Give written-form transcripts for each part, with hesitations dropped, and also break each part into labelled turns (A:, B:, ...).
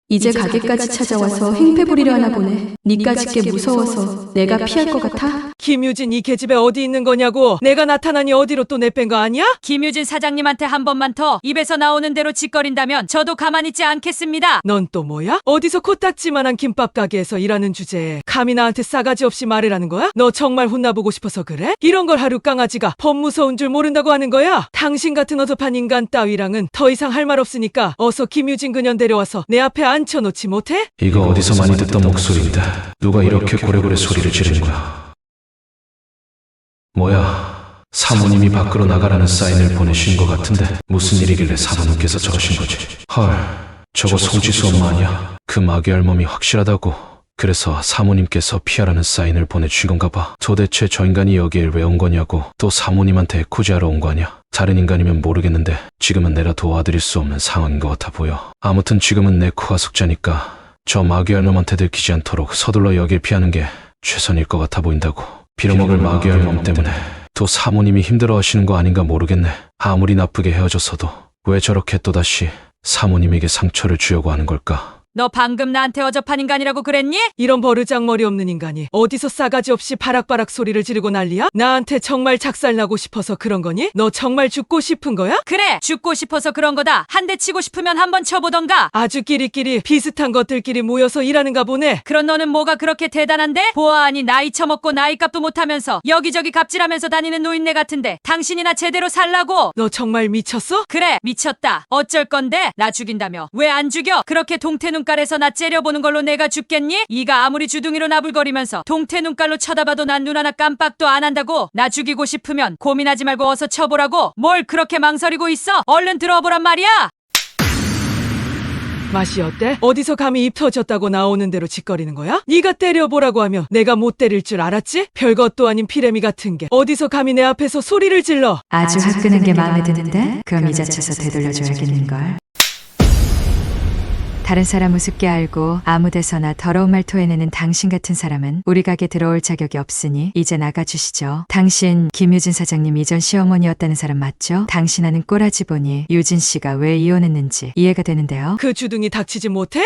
A: 이제 가게까지 찾아와서 행패 부리려 하나 보네. 니까짓 게 무서워서 내가 피할 것 같아?
B: 김유진 이 계집애 어디 있는 거냐고. 내가 나타나니 어디로 또 내뺀 거 아니야?
C: 김유진 사장님한테 한 번만 더 입에서 나오는 대로 짓거린다면 저도 가만히 있지 않겠습니다.
B: 넌 또 뭐야? 어디서 코딱지만한 김밥 가게에서 일하는 주제에 감히 나한테 싸가지 없이 말이라는 거야? 너 정말 혼나보고 싶어서 그래? 이런 걸 하루 강아지가 법 무서운 줄 모른다고 하는 거야? 당신 같은 어설픈 인간 따위랑은 더 이상 할 말 없으니까 어서 김유진 그년 데려와서 내 앞에 앉혀놓지 못해?
D: 이거 어디서 많이 듣던 목소리인데 누가 이렇게 고래고래 소리를 지르는 거야? 뭐야, 사모님이 밖으로 나가라는 사인을 보내신 것 같은데 무슨 일이길래 사모님께서 저러신 거지? 헐, 저거 송지수 엄마 아니야? 그 마귀 할멈이 확실하다고. 그래서 사모님께서 피하라는 사인을 보내주신 건가 봐. 도대체 저 인간이 여길 왜 온 거냐고. 또 사모님한테 구제하러 온 거 아니야? 다른 인간이면 모르겠는데 지금은 내가 도와드릴 수 없는 상황인 것 같아 보여. 아무튼 지금은 내 코가 숙자니까 저 마귀 할멈한테 들키지 않도록 서둘러 여길 피하는 게 최선일 것 같아 보인다고. 빌어먹을 마귀 할멈 때문에 또 사모님이 힘들어하시는 거 아닌가 모르겠네. 아무리 나쁘게 헤어졌어도 왜 저렇게 또다시 사모님에게 상처를 주려고 하는 걸까?
C: 너 방금 나한테 어접한 인간이라고 그랬니?
B: 이런 버르장머리 없는 인간이 어디서 싸가지 없이 바락바락 소리를 지르고 난리야? 나한테 정말 작살나고 싶어서 그런 거니? 너 정말 죽고 싶은 거야?
C: 그래, 죽고 싶어서 그런 거다. 한 대 치고 싶으면 한번 쳐보던가.
B: 아주 끼리끼리 비슷한 것들끼리 모여서 일하는가 보네.
C: 그런 너는 뭐가 그렇게 대단한데? 보아하니 나이 처먹고 나이값도 못하면서 여기저기 갑질하면서 다니는 노인네 같은데 당신이나 제대로 살라고.
B: 너 정말 미쳤어?
C: 그래, 미쳤다. 어쩔 건데? 나 죽인다며. 왜 안 죽여? 그렇게 동태 눈깔에서 나 째려보는 걸로 내가 죽겠니? 이가 아무리 주둥이로 나불거리면서 동태 눈깔로 쳐다봐도 난 눈 하나 깜빡도 안 한다고. 나 죽이고 싶으면 고민하지 말고 어서 쳐보라고. 뭘 그렇게 망설이고 있어? 얼른 들어보란 말이야.
B: 맛이 어때? 어디서 감히 입 터졌다고 나오는 대로 짓거리는 거야? 네가 때려보라고 하면 내가 못 때릴 줄 알았지? 별것도 아닌 피레미 같은 게 어디서 감히 내 앞에서 소리를 질러.
E: 아주 화끈한 게 마음에 드는데? 그럼 이 자체서 되돌려줘야겠는걸. 다른 사람 우습게 알고 아무 데서나 더러운 말 토해내는 당신 같은 사람은 우리 가게 들어올 자격이 없으니 이제 나가주시죠. 당신 김유진 사장님 이전 시어머니였다는 사람 맞죠? 당신하는 꼬라지 보니 유진 씨가 왜 이혼했는지 이해가 되는데요.
B: 그 주둥이 닥치지 못해?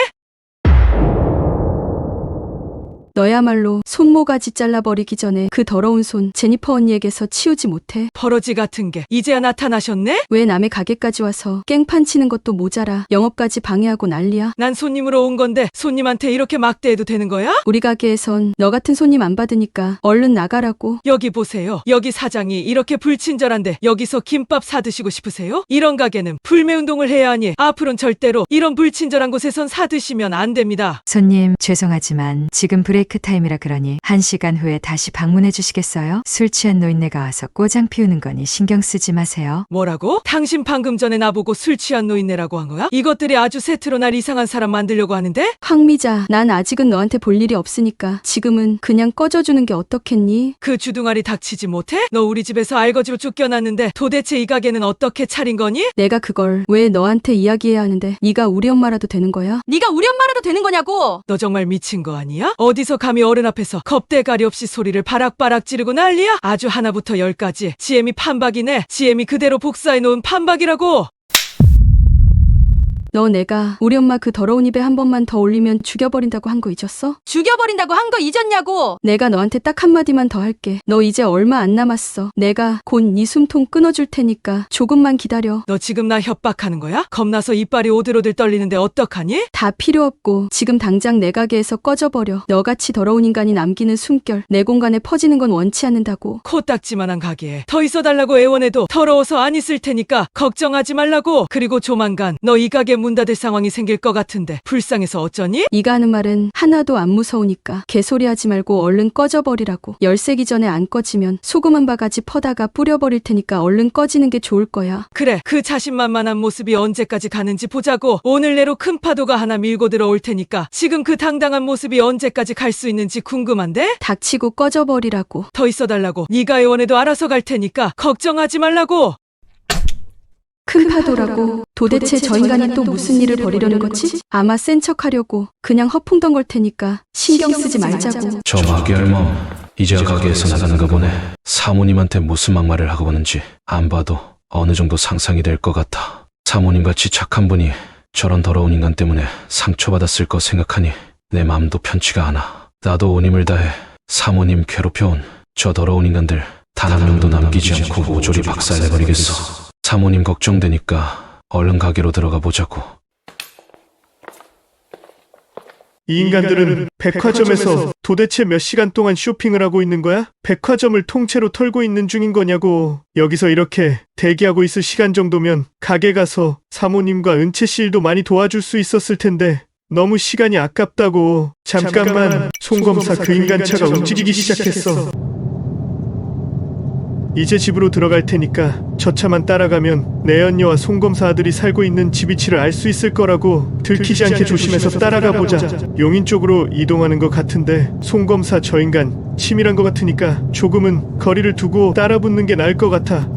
A: 너야말로 손모가지 잘라버리기 전에 그 더러운 손 제니퍼 언니에게서 치우지 못해?
B: 버러지 같은 게 이제야 나타나셨네?
A: 왜 남의 가게까지 와서 깽판 치는 것도 모자라 영업까지 방해하고 난리야?
B: 난 손님으로 온 건데 손님한테 이렇게 막대해도 되는 거야?
A: 우리 가게에선 너 같은 손님 안 받으니까 얼른 나가라고.
B: 여기 보세요. 여기 사장이 이렇게 불친절한데 여기서 김밥 사드시고 싶으세요? 이런 가게는 불매운동을 해야 하니 앞으로는 절대로 이런 불친절한 곳에선 사드시면 안 됩니다.
E: 손님 죄송하지만 지금 브레이크 타임이라 그러니 1시간 후에 다시 방문해 주시겠어요? 술 취한 노인네가 와서 꼬장 피우는 거니 신경 쓰지 마세요.
B: 뭐라고? 당신 방금 전에 나보고 술 취한 노인네라고 한 거야? 이것들이 아주 세트로 날 이상한 사람 만들려고 하는데?
A: 황미자, 난 아직은 너한테 볼 일이 없으니까 지금은 그냥 꺼져주는 게 어떻겠니?
B: 그 주둥아리 닥치지 못해? 너 우리 집에서 알거지로 쫓겨났는데 도대체 이 가게는 어떻게 차린 거니?
A: 내가 그걸 왜 너한테 이야기해야 하는데 네가 우리 엄마라도 되는 거야?
C: 네가 우리 엄마라도 되는 거냐고.
B: 너 정말 미친 거 아니야? 어디서 감히 어른 앞에서 겁대가리 없이 소리를 바락바락 지르고 난리야? 아주 하나부터 열까지 지엠이 판박이네. 지엠이 그대로 복사해놓은 판박이라고.
A: 너 내가 우리 엄마 그 더러운 입에 한 번만 더 올리면 죽여버린다고 한 거 잊었어?
C: 죽여버린다고 한 거 잊었냐고.
A: 내가 너한테 딱 한마디만 더 할게. 너 이제 얼마 안 남았어. 내가 곧 네 숨통 끊어줄 테니까 조금만 기다려.
B: 너 지금 나 협박하는 거야? 겁나서 이빨이 오들오들 떨리는데 어떡하니?
A: 다 필요 없고 지금 당장 내 가게에서 꺼져버려. 너같이 더러운 인간이 남기는 숨결 내 공간에 퍼지는 건 원치 않는다고.
B: 코딱지만한 가게에 더 있어달라고 애원해도 더러워서 안 있을 테니까 걱정하지 말라고. 그리고 조만간 너 이 가게 문 닫을 상황이 생길 것 같은데 불쌍해서 어쩌니?
A: 네가 하는 말은 하나도 안 무서우니까 개소리하지 말고 얼른 꺼져버리라고. 열세기 전에 안 꺼지면 소금 한 바가지 퍼다가 뿌려버릴 테니까 얼른 꺼지는 게 좋을 거야.
B: 그래, 그 자신만만한 모습이 언제까지 가는지 보자고. 오늘 내로 큰 파도가 하나 밀고 들어올 테니까 지금 그 당당한 모습이 언제까지 갈 수 있는지 궁금한데?
A: 닥치고 꺼져버리라고.
B: 더 있어달라고. 네가 애원해도 알아서 갈 테니까 걱정하지 말라고.
A: 큰 파도라고. 도대체 저 인간이 또 무슨 일을 벌이려는 거지? 아마 센 척하려고. 그냥 허풍던 걸 테니까 신경 쓰지 말자고.
D: 저 마귀 할멈 이제야 가게에서 나가는가 보네. 사모님한테 무슨 막말을 하고 오는지 안 봐도 어느 정도 상상이 될 것 같아. 사모님같이 착한 분이 저런 더러운 인간 때문에 상처받았을 거 생각하니 내 마음도 편치가 않아. 나도 온 힘을 다해 사모님 괴롭혀온 저 더러운 인간들 단 한 명도 남기지 않고 모조리 박살내버리겠어. 사모님 걱정되니까 얼른 가게로 들어가 보자고.
F: 이 인간들은 백화점에서 도대체 몇 시간 동안 쇼핑을 하고 있는 거야? 백화점을 통째로 털고 있는 중인 거냐고. 여기서 이렇게 대기하고 있을 시간 정도면 가게 가서 사모님과 은채 씨 일도 많이 도와줄 수 있었을 텐데 너무 시간이 아깝다고. 잠깐만. 송검사 그 인간 차가 움직이기 시작했어. 이제 집으로 들어갈 테니까 저 차만 따라가면 내연녀와 송검사 아들이 살고 있는 집 위치를 알 수 있을 거라고. 들키지 않게 조심해서 따라가 보자. 용인 쪽으로 이동하는 것 같은데 송검사 저 인간 치밀한 것 같으니까 조금은 거리를 두고 따라붙는 게 나을 것 같아.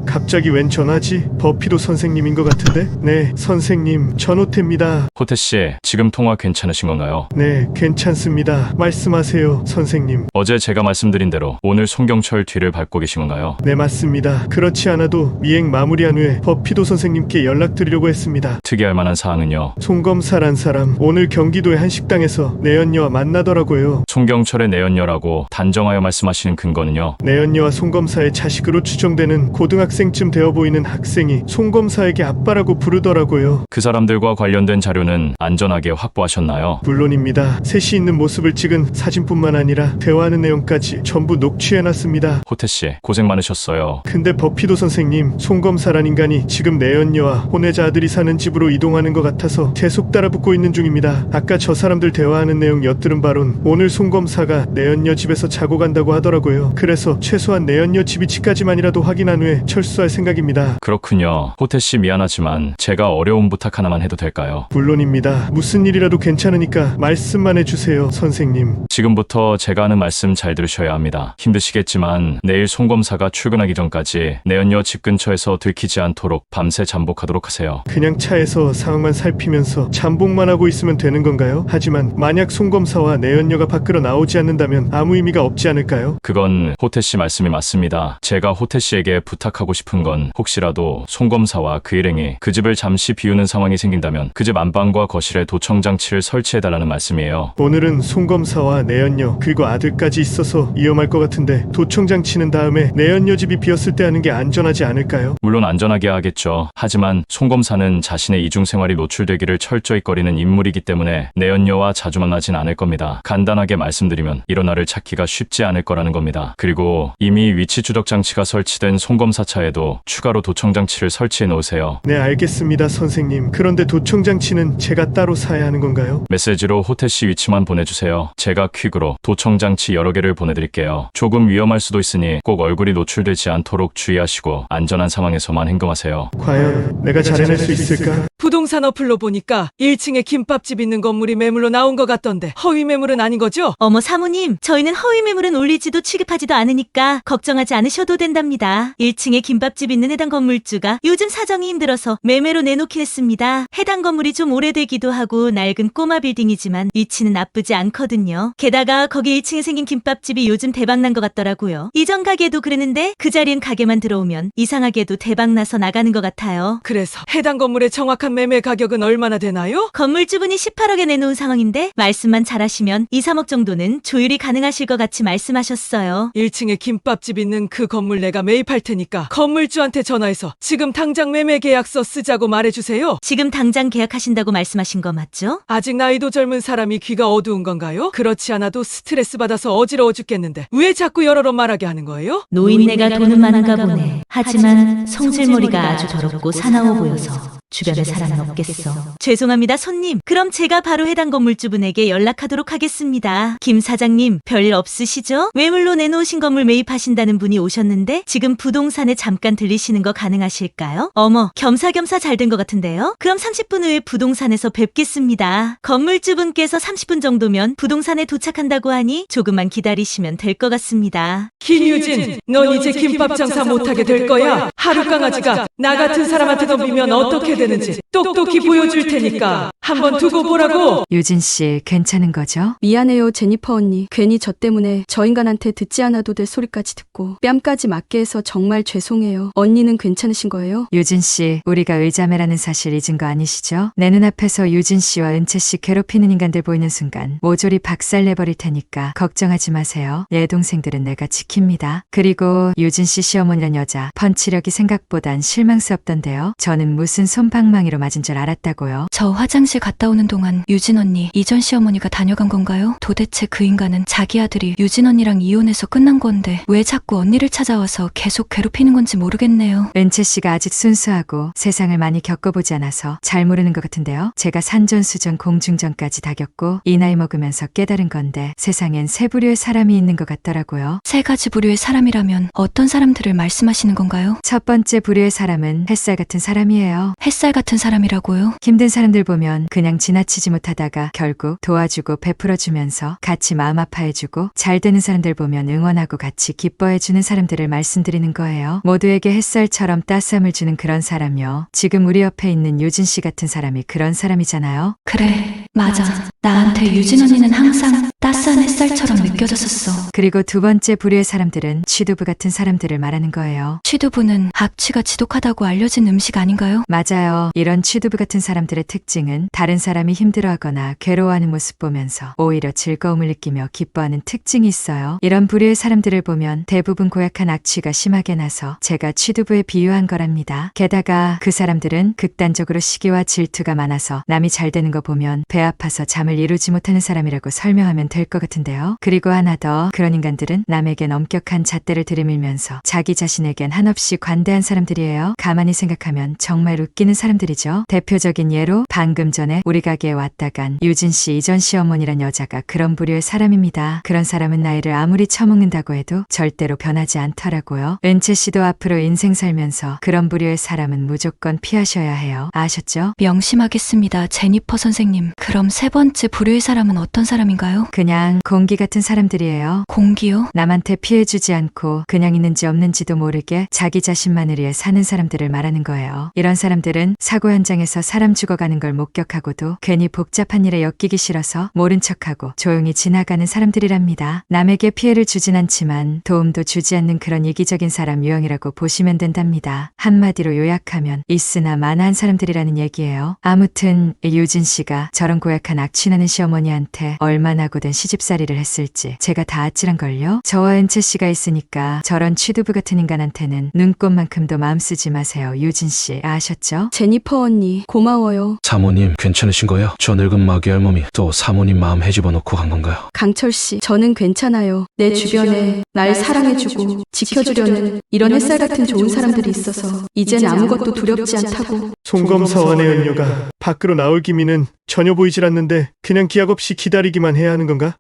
F: 갑자기 웬 전화지? 버피도 선생님인 것 같은데? 네, 선생님 전호태입니다.
G: 호태씨, 지금 통화 괜찮으신 건가요?
F: 네, 괜찮습니다. 말씀하세요, 선생님.
G: 어제 제가 말씀드린 대로 오늘 송경철 뒤를 밟고 계신 건가요?
F: 네, 맞습니다. 그렇지 않아도 미행 마무리한 후에 버피도 선생님께 연락드리려고 했습니다.
G: 특이할 만한 사항은요?
F: 송검사란 사람 오늘 경기도의 한 식당에서 내연녀와 만나더라고요.
G: 송경철의 내연녀라고 단정하여 말씀하시는 근거는요?
F: 내연녀와 송검사의 자식으로 추정되는 고등학생쯤 되어 보이는 학생이 송검사에게 아빠라고 부르더라고요.
G: 그 사람들과 관련된 자료는 안전하게 확보하셨나요?
F: 물론입니다. 셋이 있는 모습을 찍은 사진뿐만 아니라 대화하는 내용까지 전부 녹취해놨습니다.
G: 호태씨, 고생 많으셨어요.
F: 근데 버피도 선생님, 송검사란 인간이 지금 내연녀와 혼외자 아들이 사는 집으로 이동하는 것 같아서 계속 따라붙고 있는 중입니다. 아까 저 사람들 대화하는 내용 엿들은 바론 오늘 송검사가 내연녀 집에서 자고 간다고 하더라고요. 그래서 최소한 내연녀 집 위치까지만이라도 확인한 후에 철수할 생각입니다.
G: 그렇군요. 호태씨 미안하지만 제가 어려운 부탁 하나만 해도 될까요?
F: 물론입니다. 무슨 일이라도 괜찮으니까 말씀만 해주세요, 선생님.
G: 지금부터 제가 하는 말씀 잘 들으셔야 합니다. 힘드시겠지만 내일 송검사가 출근하기 전까지 내연녀 집 근처에서 들키지 않도록 밤새 잠복하도록 하세요.
F: 그냥 차에서 상황만 살피면서 잠복만 하고 있으면 되는 건가요? 하지만 만약 송검사와 내연녀가 밖으로 나오지 않는다면 아무 의미가 없지 않을까요?
G: 그건 호태씨 말씀이 맞습니다. 제가 호태씨에게 부탁하고 싶은 건 혹시라도 송검사와 그 일행이 그 집을 잠시 비우는 상황이 생긴다면 그 집 안방과 거실에 도청장치를 설치해달라는 말씀이에요.
F: 오늘은 송검사와 내연녀 그리고 아들까지 있어서 위험할 것 같은데 도청장치는 다음에 내연녀 집이 비었을 때 하는 게 안전하지 않을까요?
G: 물론 안전하게 하겠죠. 하지만 송검사는 자신의 이중생활이 노출되기를 철저히 꺼리는 인물이기 때문에 내연녀와 자주 만나진 않을 겁니다. 간단하게 말씀드리면 일어나를 찾기가 쉽지 않을 거라는 겁니다. 그리고 이미 위치 추적 장치가 설치된 송검사 차에도 추가로 도청장치를 설치해 놓으세요.
F: 네, 알겠습니다, 선생님. 그런데 도청장치는 제가 따로 사야 하는 건가요?
G: 메시지로 호태씨 위치만 보내주세요. 제가 퀵으로 도청장치 여러 개를 보내드릴게요. 조금 위험할 수도 있으니 꼭 얼굴이 노출되지 않도록 주의하시고 안전한 상황에서만 행동하세요.
F: 과연 내가 잘 해낼 수 있을까?
B: 부동산 어플로 보니까 1층에 김밥집 있는 건물이 매물로 나온 것 같던데 허위 매물은 아닌 거죠?
H: 어머 사모님, 저희는 허위 매물은 올리지도 취급하지도 않으니까 걱정하지 않으셔도 된답니다. 1층에 김밥집 있는 해당 건물주가 요즘 사정이 힘들어서 매매로 내놓긴 했습니다. 해당 건물이 좀 오래되기도 하고 낡은 꼬마 빌딩이지만 위치는 나쁘지 않거든요. 게다가 거기 1층에 생긴 김밥집이 요즘 대박난 것 같더라고요. 이전 가게도 그랬는데 그 자리엔 가게만 들어오면 이상하게도 대박나서 나가는 것 같아요.
B: 그래서 해당 건물의 정확한 매매 가격은 얼마나 되나요?
H: 건물주분이 18억에 내놓은 상황인데 말씀만 잘하시면 2, 3억 정도는 조율이 가능하실 것 같이 말씀하셨어요.
B: 1층에 김밥집 있는 그 건물 내가 매입할 테니까 건물주한테 전화해서 지금 당장 매매 계약서 쓰자고 말해주세요.
H: 지금 당장 계약하신다고 말씀하신 거 맞죠?
B: 아직 나이도 젊은 사람이 귀가 어두운 건가요? 그렇지 않아도 스트레스 받아서 어지러워 죽겠는데 왜 자꾸 여러러 말하게 하는 거예요?
H: 노인네가 돈은 많은가 보네. 하지만 성질머리가 아주 더럽고 사나워 보여서 주변에 사람은 없겠어. 죄송합니다, 손님. 그럼 제가 바로 해당 건물주분에게 연락하도록 하겠습니다. 김 사장님, 별일 없으시죠? 매물로 내놓으신 건물 매입하신다는 분이 오셨는데 지금 부동산에 잠깐 들리시는 거 가능하실까요? 어머, 겸사겸사 잘 된 것 같은데요? 그럼 30분 후에 부동산에서 뵙겠습니다. 건물주분께서 30분 정도면 부동산에 도착한다고 하니 조금만 기다리시면 될 것 같습니다.
B: 김유진, 넌 이제 김밥 장사 못하게 될 거야. 하루 강아지가 나 같은 사람한테 덤비면 어떻게 돼? 되는지 똑똑히 보여줄 테니까 한번 두고 보라고.
E: 유진 씨 괜찮은 거죠?
A: 미안해요, 제니퍼 언니. 괜히 저 때문에 저 인간한테 듣지 않아도 될 소리까지 듣고 뺨까지 맞게 해서 정말 죄송해요. 언니는 괜찮으신 거예요?
E: 유진 씨, 우리가 의자매라는 사실 잊은 거 아니시죠? 내 눈앞에서 유진 씨와 은채 씨 괴롭히는 인간들 보이는 순간 모조리 박살내버릴 테니까 걱정하지 마세요. 얘 동생들은 내가 지킵니다. 그리고 유진 씨 시어머니란 여자 펀치력이 생각보단 실망스럽던데요. 저는 무슨 솜방망이로 맞은 줄 알았다고요.
I: 저 화장실 갔다 오는 동안 유진 언니 이전 시어머니가 다녀간 건가요? 도대체 그 인간은 자기 아들이 유진 언니랑 이혼해서 끝난 건데 왜 자꾸 언니를 찾아와서 계속 괴롭히는 건지 모르겠네요.
E: 은채 씨가 아직 순수하고 세상을 많이 겪어보지 않아서 잘 모르는 것 같은데요. 제가 산전수전 공중전까지 다 겪고 이 나이 먹으면서 깨달은 건데 세상엔 세 부류의 사람이 있는 것 같더라고요.
I: 세 가지 부류의 사람이라면 어떤 사람들을 말씀하시는 건가요?
E: 첫 번째 부류의 사람은 햇살 같은 사람이에요.
I: 햇살 같은 사람이라고요?
E: 힘든 사람들 보면 그냥 지나치지 못하다가 결국 도와주고 베풀어주면서 같이 마음 아파해주고 잘 되는 사람들 보면 응원하고 같이 기뻐해주는 사람들을 말씀드리는 거예요. 모두에게 햇살처럼 따스함을 주는 그런 사람요. 지금 우리 옆에 있는 유진 씨 같은 사람이 그런 사람이잖아요.
I: 그래, 맞아. 나한테 유진 언니는 항상 따스한 햇살처럼 느껴졌었어.
E: 그리고 두 번째 부류의 사람들은 취두부 같은 사람들을 말하는 거예요.
I: 취두부는 악취가 지독하다고 알려진 음식 아닌가요?
E: 맞아요. 이런 취두부 같은 사람들의 특징은 다른 사람이 힘들어하거나 괴로워하는 모습 보면서 오히려 즐거움을 느끼며 기뻐하는 특징이 있어요. 이런 부류의 사람들을 보면 대부분 고약한 악취가 심하게 나서 제가 취두부에 비유한 거랍니다. 게다가 그 사람들은 극단적으로 시기와 질투가 많아서 남이 잘 되는 거 보면 배 아파서 잠을 이루지 못하는 사람이라고 설명하면 될 것 같은데요. 그리고 하나 더, 그런 인간들은 남에겐 엄격한 잣대를 들이밀면서 자기 자신에겐 한없이 관대한 사람들이에요. 가만히 생각하면 정말 웃기는 사람들이죠. 대표적인 예로 방금 전에 우리 가게에 왔다 간 유진 씨 이전 시어머니란 여자가 그런 부류의 사람입니다. 그런 사람은 나이를 아무리 처먹는다고 해도 절대로 변하지 않더라고요. 은채 씨도 앞으로 인생 살면서 그런 부류의 사람은 무조건 피하셔야 해요. 아셨죠?
I: 명심하겠습니다, 제니퍼 선생님. 그럼 세 번째 부류의 사람은 어떤 사람인가요?
E: 그냥 공기 같은 사람들이에요.
I: 공기요?
E: 남한테 피해주지 않고 그냥 있는지 없는지도 모르게 자기 자신만을 위해 사는 사람들을 말하는 거예요. 이런 사람들은 사고 현장에서 사람 죽어가는 걸 목격하고도 괜히 복잡한 일에 엮이기 싫어서 모른 척하고 조용히 지나가는 사람들이랍니다. 남에게 피해를 주진 않지만 도움도 주지 않는 그런 이기적인 사람 유형이라고 보시면 된답니다. 한마디로 요약하면 있으나 마나한 사람들이라는 얘기예요. 아무튼 유진 씨가 저런 고약한 악취나는 시어머니한테 얼마나 고된 시집살이를 했을지 제가 다 아찔한걸요. 저와 은채 씨가 있으니까 저런 취두부 같은 인간한테는 눈꼽만큼도 마음 쓰지 마세요. 유진 씨, 아셨죠?
A: 제니퍼 언니, 고마워요.
D: 사모님 괜찮으신 거요? 저 늙은 마귀 할멈이 또 사모님 마음 헤집어 놓고 간 건가요?
A: 강철 씨, 저는 괜찮아요. 내 주변에 날 사랑해주고 지켜주려는 이런 햇살 같은 좋은 사람들이 있어서 이젠 아무것도 두렵지 않다고.
F: 송검사원의 연녀가 밖으로 나올 기미는 전혀 보이질 않는데 그냥 기약 없이 기다리기만 해야 하는 건가?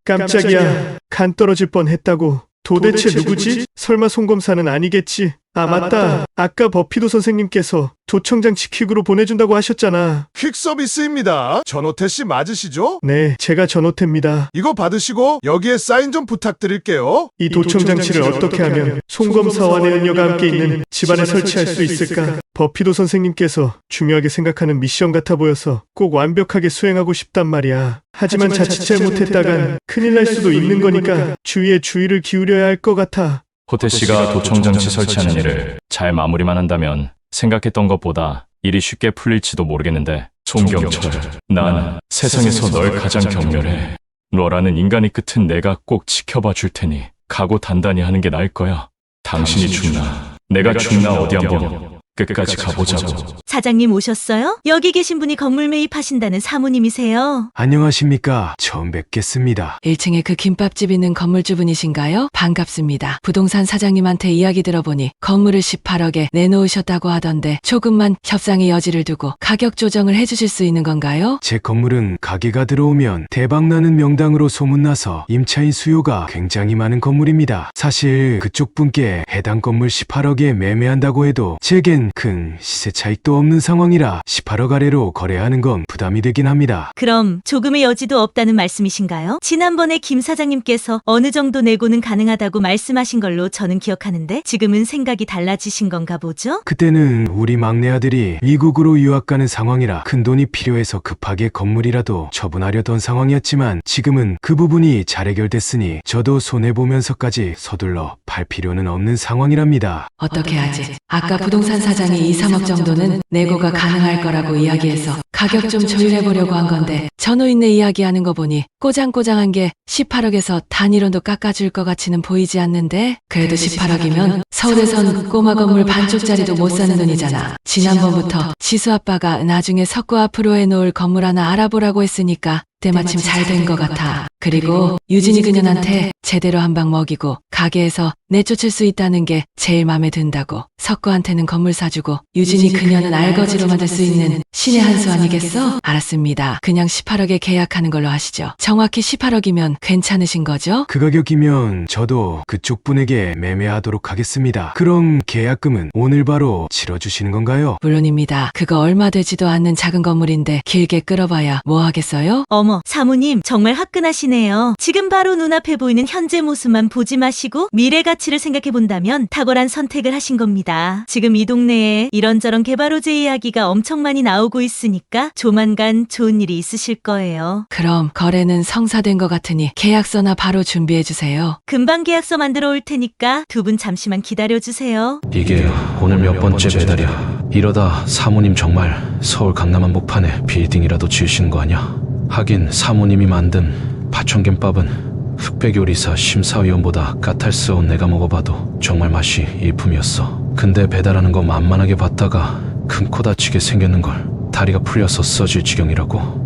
F: 깜짝이야. 간 떨어질 뻔했다고. 도대체 누구지? 설마 송검사는 아니겠지? 아 맞다. 아까 버피도 선생님께서 도청장 치킨으로 보내준다고 하셨잖아.
J: 퀵 서비스입니다. 전호태 씨 맞으시죠?
F: 네, 제가 전호태입니다.
J: 이거 받으시고 여기에 사인 좀 부탁드릴게요.
F: 이 도청장치를 어떻게 하면 송검사와 내 연녀가 함께 있는 집안에 설치할 수 있을까? 버피도 선생님께서 중요하게 생각하는 미션 같아 보여서 꼭 완벽하게 수행하고 싶단 말이야. 하지만 자칫 잘못했다간 큰일 날 수도 있는 거니까 주위에 주의를 기울여야 할 것 같아.
G: 호태 씨가 도청장치 설치하는 일을 잘 마무리만 한다면 생각했던 것보다 일이 쉽게 풀릴지도 모르겠는데, 송경철, 난 세상에서 널 가장 경멸해. 너라는 인간의 끝은 내가 꼭 지켜봐 줄 테니 각오 단단히 하는 게 나을 거야. 당신이 죽나 내가 죽나 어디 한번 끝까지 가보자고.
H: 사장님 오셨어요? 여기 계신 분이 건물 매입하신다는 사모님이세요.
K: 안녕하십니까. 처음 뵙겠습니다.
B: 1층에 그 김밥집 있는 건물주분이신가요? 반갑습니다. 부동산 사장님한테 이야기 들어보니 건물을 18억에 내놓으셨다고 하던데 조금만 협상의 여지를 두고 가격 조정을 해주실 수 있는 건가요?
K: 제 건물은 가게가 들어오면 대박나는 명당으로 소문나서 임차인 수요가 굉장히 많은 건물입니다. 사실 그쪽 분께 해당 건물 18억에 매매한다고 해도 제겐 하기에는 큰 시세 차익도 없는 상황이라 18억 아래로 거래하는 건 부담이 되긴 합니다.
H: 그럼 조금의 여지도 없다는 말씀이신가요? 지난번에 김 사장님께서 어느 정도 내고는 가능하다고 말씀하신 걸로 저는 기억하는데 지금은 생각이 달라지신 건가 보죠?
K: 그때는 우리 막내 아들이 미국으로 유학 가는 상황이라 큰 돈이 필요해서 급하게 건물이라도 처분하려던 상황이었지만 지금은 그 부분이 잘 해결됐으니 저도 손해보면서까지 서둘러 팔 필요는 없는 상황이랍니다.
L: 어떻게 하지? 아까 부동산 사장이 2, 3억 정도는 내고가 가능할 거라고 이야기해서 가격 좀 조율해보려고 한 건데 전호인네 이야기하는 거 보니 꼬장꼬장한 게 18억에서 단위로도 깎아줄 것 같이는 보이지 않는데 그래도 18억이면 서울에선 꼬마 건물 반쪽짜리도 못 사는 돈이잖아. 지난번부터 지수 아빠가 나중에 석구 앞으로 해놓을 건물 하나 알아보라고 했으니까 때마침 잘 된 것 같아. 그리고 유진이 그년한테 제대로 한 방 먹이고 가게에서 내쫓을 수 있다는 게 제일 맘에 든다고. 석구한테는 건물 사주고 유진이 그년은 알거지로 만들 수 있는 신의 한 수 아니겠어? 알았습니다. 그냥 18억에 계약하는 걸로 하시죠. 정확히 18억이면 괜찮으신 거죠?
K: 그 가격이면 저도 그쪽 분에게 매매하도록 하겠습니다. 그럼 계약금은 오늘 바로 치러주시는 건가요?
L: 물론입니다. 그거 얼마 되지도 않는 작은 건물인데 길게 끌어봐야 뭐 하겠어요?
H: 어머, 사모님 정말 화끈하시네요. 지금 바로 눈앞에 보이는 현재 모습만 보지 마시고 미래 가치를 생각해 본다면 탁월한 선택을 하신 겁니다. 지금 이 동네에 이런저런 개발호재 이야기가 엄청 많이 나오고 있으니까 조만간 좋은 일이 있으실 거예요.
L: 그럼 거래는 성사된 것 같으니 계약서나 바로 준비해주세요.
H: 금방 계약서 만들어 올 테니까 두 분 잠시만 기다려주세요.
D: 이게 오늘 몇 번째 배달이야. 이러다 사모님 정말 서울 강남 한복판에 빌딩이라도 지으시는 거 아니야? 하긴 사모님이 만든 파천김밥은 흑백요리사 심사위원보다 까탈스러운 내가 먹어봐도 정말 맛이 일품이었어. 근데 배달하는 거 만만하게 봤다가 큰 코 다치게 생겼는걸. 다리가 풀려서 써질 지경이라고.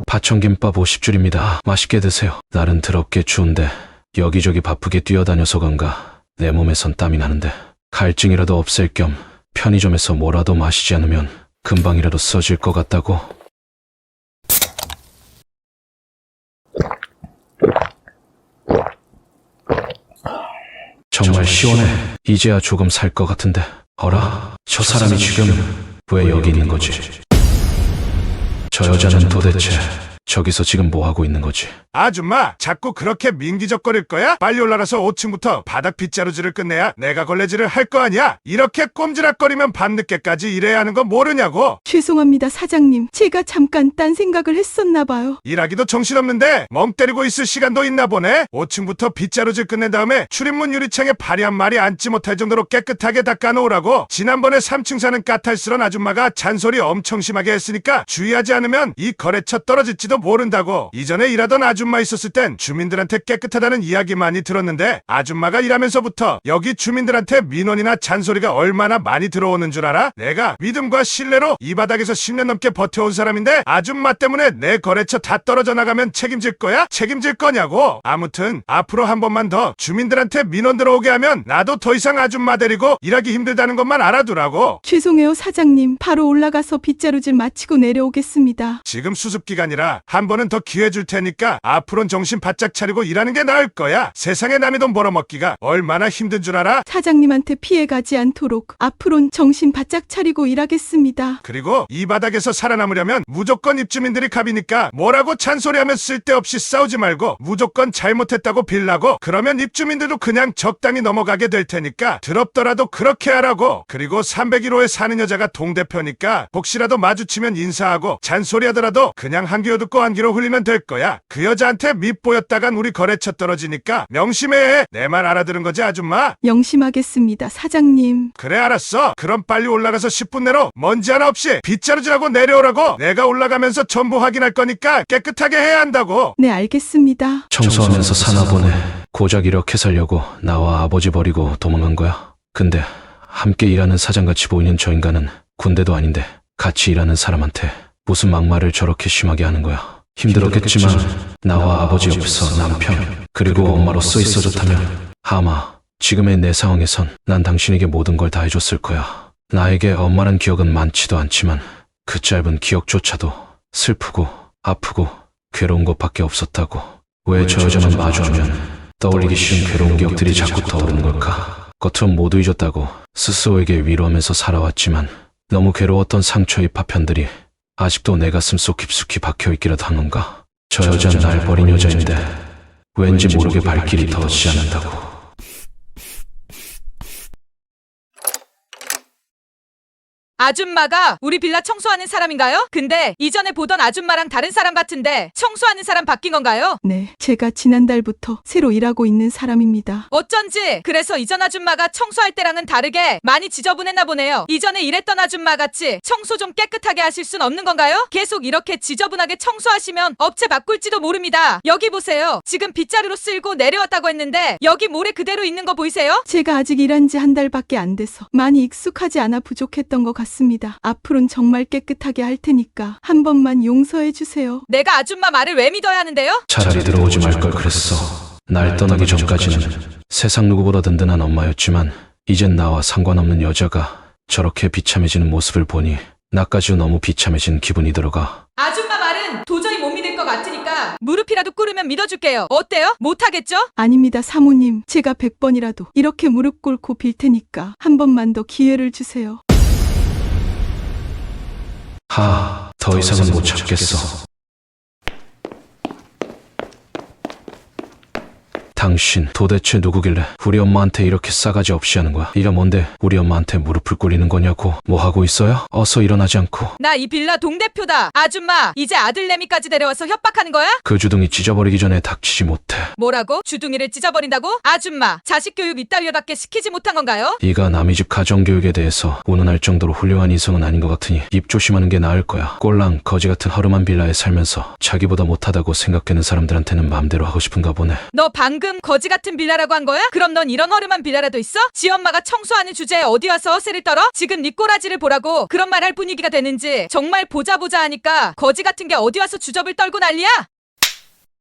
D: 파천김밥 50줄입니다. 맛있게 드세요. 날은 더럽게 추운데 여기저기 바쁘게 뛰어다녀서 그런가 내 몸에선 땀이 나는데 갈증이라도 없앨 겸 편의점에서 뭐라도 마시지 않으면 금방이라도 써질 것 같다고. 정말 시원해. 이제야 조금 살 것 같은데. 어라? 저 사람이 지금 왜 여기 있는 거지? 저 여자는 도대체 저기서 지금 뭐 하고 있는 거지?
J: 아줌마, 자꾸 그렇게 민기적거릴 거야? 빨리 올라가서 5층부터 바닥 빗자루질을 끝내야 내가 걸레질을 할 거 아니야? 이렇게 꼼지락거리면 밤늦게까지 일해야 하는 거 모르냐고?
A: 죄송합니다, 사장님. 제가 잠깐 딴 생각을 했었나 봐요.
J: 일하기도 정신없는데 멍 때리고 있을 시간도 있나 보네? 5층부터 빗자루질 끝낸 다음에 출입문 유리창에 발이 한 마리 앉지 못할 정도로 깨끗하게 닦아놓으라고. 지난번에 3층 사는 까탈스런 아줌마가 잔소리 엄청 심하게 했으니까 주의하지 않으면 이 거래처 떨어질지도 모른다고. 이전에 일하던 아줌마 있었을 땐 주민들한테 깨끗하다는 이야기 많이 들었는데 아줌마가 일하면서부터 여기 주민들한테 민원이나 잔소리가 얼마나 많이 들어오는 줄 알아? 내가 믿음과 신뢰로 이 바닥에서 10년 넘게 버텨온 사람인데 아줌마 때문에 내 거래처 다 떨어져 나가면 책임질 거야? 책임질 거냐고. 아무튼 앞으로 한 번만 더 주민들한테 민원 들어오게 하면 나도 더 이상 아줌마 데리고 일하기 힘들다는 것만 알아두라고.
A: 죄송해요, 사장님. 바로 올라가서 빗자루질 마치고 내려오겠습니다.
J: 지금 수습기간이라 한 번은 더 기회 줄 테니까 앞으로는 정신 바짝 차리고 일하는 게 나을 거야. 세상에 남의 돈 벌어먹기가 얼마나 힘든 줄 알아?
A: 사장님한테 피해가지 않도록 앞으론 정신 바짝 차리고 일하겠습니다.
J: 그리고 이 바닥에서 살아남으려면 무조건 입주민들이 갑이니까 뭐라고 잔소리하면 쓸데없이 싸우지 말고 무조건 잘못했다고 빌라고. 그러면 입주민들도 그냥 적당히 넘어가게 될 테니까 더럽더라도 그렇게 하라고. 그리고 301호에 사는 여자가 동대표니까 혹시라도 마주치면 인사하고 잔소리하더라도 그냥 한 귀로 듣고 한 귀로 흘리면 될 거야. 그 여자한테 밉보였다간 우리 거래처 떨어지니까 명심해. 내 말 알아들은 거지 아줌마?
A: 명심하겠습니다, 사장님.
J: 그래 알았어. 그럼 빨리 올라가서 10분 내로 먼지 하나 없이 빗자루질하고 내려오라고. 내가 올라가면서 전부 확인할 거니까 깨끗하게 해야 한다고.
A: 네, 알겠습니다.
D: 청소하면서 사나 보네. 고작 이렇게 살려고 나와 아버지 버리고 도망간 거야? 근데 함께 일하는 사장같이 보이는 저 인간은 군대도 아닌데 같이 일하는 사람한테 무슨 막말을 저렇게 심하게 하는 거야? 힘들었겠지만 나와 아버지 옆에서 남편 그리고 엄마로서 있어 줬다면 아마 지금의 내 상황에선 난 당신에게 모든 걸 다 해줬을 거야. 나에게 엄마란 기억은 많지도 않지만 그 짧은 기억조차도 슬프고 아프고 괴로운 것밖에 없었다고. 왜 저 여자만 마주하면 떠올리기 쉬운 괴로운 기억들이 자꾸 떠오르는 걸까? 겉은 모두 잊었다고 스스로에게 위로하면서 살아왔지만 너무 괴로웠던 상처의 파편들이 아직도 내 가슴 속 깊숙이 박혀있기라도 하는가. 저 여자는 날 버린 여자인데 왠지 모르게 발길이 더지 않는다고.
C: 아줌마가 우리 빌라 청소하는 사람인가요? 근데 이전에 보던 아줌마랑 다른 사람 같은데 청소하는 사람 바뀐 건가요?
M: 네, 제가 지난달부터 새로 일하고 있는 사람입니다.
C: 어쩐지 그래서 이전 아줌마가 청소할 때랑은 다르게 많이 지저분했나 보네요. 이전에 일했던 아줌마 같이 청소 좀 깨끗하게 하실 순 없는 건가요? 계속 이렇게 지저분하게 청소하시면 업체 바꿀지도 모릅니다. 여기 보세요. 지금 빗자루로 쓸고 내려왔다고 했는데 여기 모래 그대로 있는 거 보이세요?
M: 제가 아직 일한 지 한 달밖에 안 돼서 많이 익숙하지 않아 부족했던 것 같습니다. 앞으로는 정말 깨끗하게 할 테니까 한 번만 용서해 주세요.
C: 내가 아줌마 말을 왜 믿어야 하는데요?
D: 차라리 들어오지 말 걸 그랬어. 날 떠나기 전까지는 세상 누구보다 든든한 엄마였지만 이젠 나와 상관없는 여자가 저렇게 비참해지는 모습을 보니 나까지 너무 비참해진 기분이 들어가.
C: 아줌마 말은 도저히 못 믿을 것 같으니까 무릎이라도 꿇으면 믿어줄게요. 어때요? 못하겠죠?
M: 아닙니다, 사모님. 제가 100번이라도 이렇게 무릎 꿇고 빌 테니까 한 번만 더 기회를 주세요.
D: 더 이상은 못 참겠어. 당신 도대체 누구길래 우리 엄마한테 이렇게 싸가지 없이 하는 거야? 이가 뭔데 우리 엄마한테 무릎을 꿇리는 거냐고. 뭐 하고 있어요? 어서 일어나지 않고.
C: 나 이 빌라 동대표다. 아줌마 이제 아들내미까지 데려와서 협박하는 거야?
D: 그 주둥이 찢어버리기 전에 닥치지 못해.
C: 뭐라고? 주둥이를 찢어버린다고? 아줌마 자식 교육 이따위로밖에 시키지 못한 건가요?
D: 네가 남의 집 가정교육에 대해서 운운할 정도로 훌륭한 인성은 아닌 것 같으니 입 조심하는 게 나을 거야. 꼴랑 거지 같은 허름한 빌라에 살면서 자기보다 못하다고 생각되는 사람들한테는 마음대로 하고 싶은가 보네.
C: 너 방금 거지 같은 빌라라고 한 거야? 그럼 넌 이런 허름한 빌라라도 있어? 지 엄마가 청소하는 주제에 어디 와서 허세를 떨어? 지금 네 꼬라지를 보라고 그런 말 할 분위기가 되는지 정말 보자 하니까 거지 같은 게 어디 와서 주접을 떨고 난리야?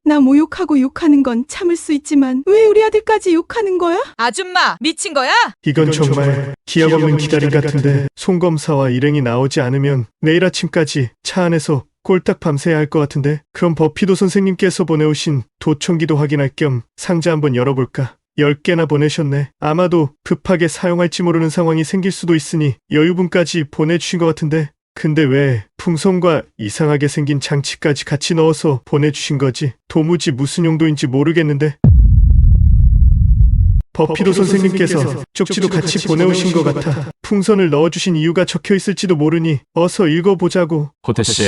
M: 나 모욕하고 욕하는 건 참을 수 있지만 왜 우리 아들까지 욕하는 거야?
C: 아줌마 미친 거야?
F: 이건 정말 기약 없는 기다림 같은데 송검사와 일행이 나오지 않으면 내일 아침까지 차 안에서 꼴딱 밤새야 할 것 같은데. 그럼 버피도 선생님께서 보내오신 도청기도 확인할 겸 상자 한번 열어볼까? 10개나 보내셨네. 아마도 급하게 사용할지 모르는 상황이 생길 수도 있으니 여유분까지 보내주신 것 같은데. 근데 왜 풍선과 이상하게 생긴 장치까지 같이 넣어서 보내주신 거지? 도무지 무슨 용도인지 모르겠는데. 버피도 선생님께서 쪽지도 같이 보내오신 것 같아. 풍선을 넣어주신 이유가 적혀있을지도 모르니 어서 읽어보자고.
G: 호태씨,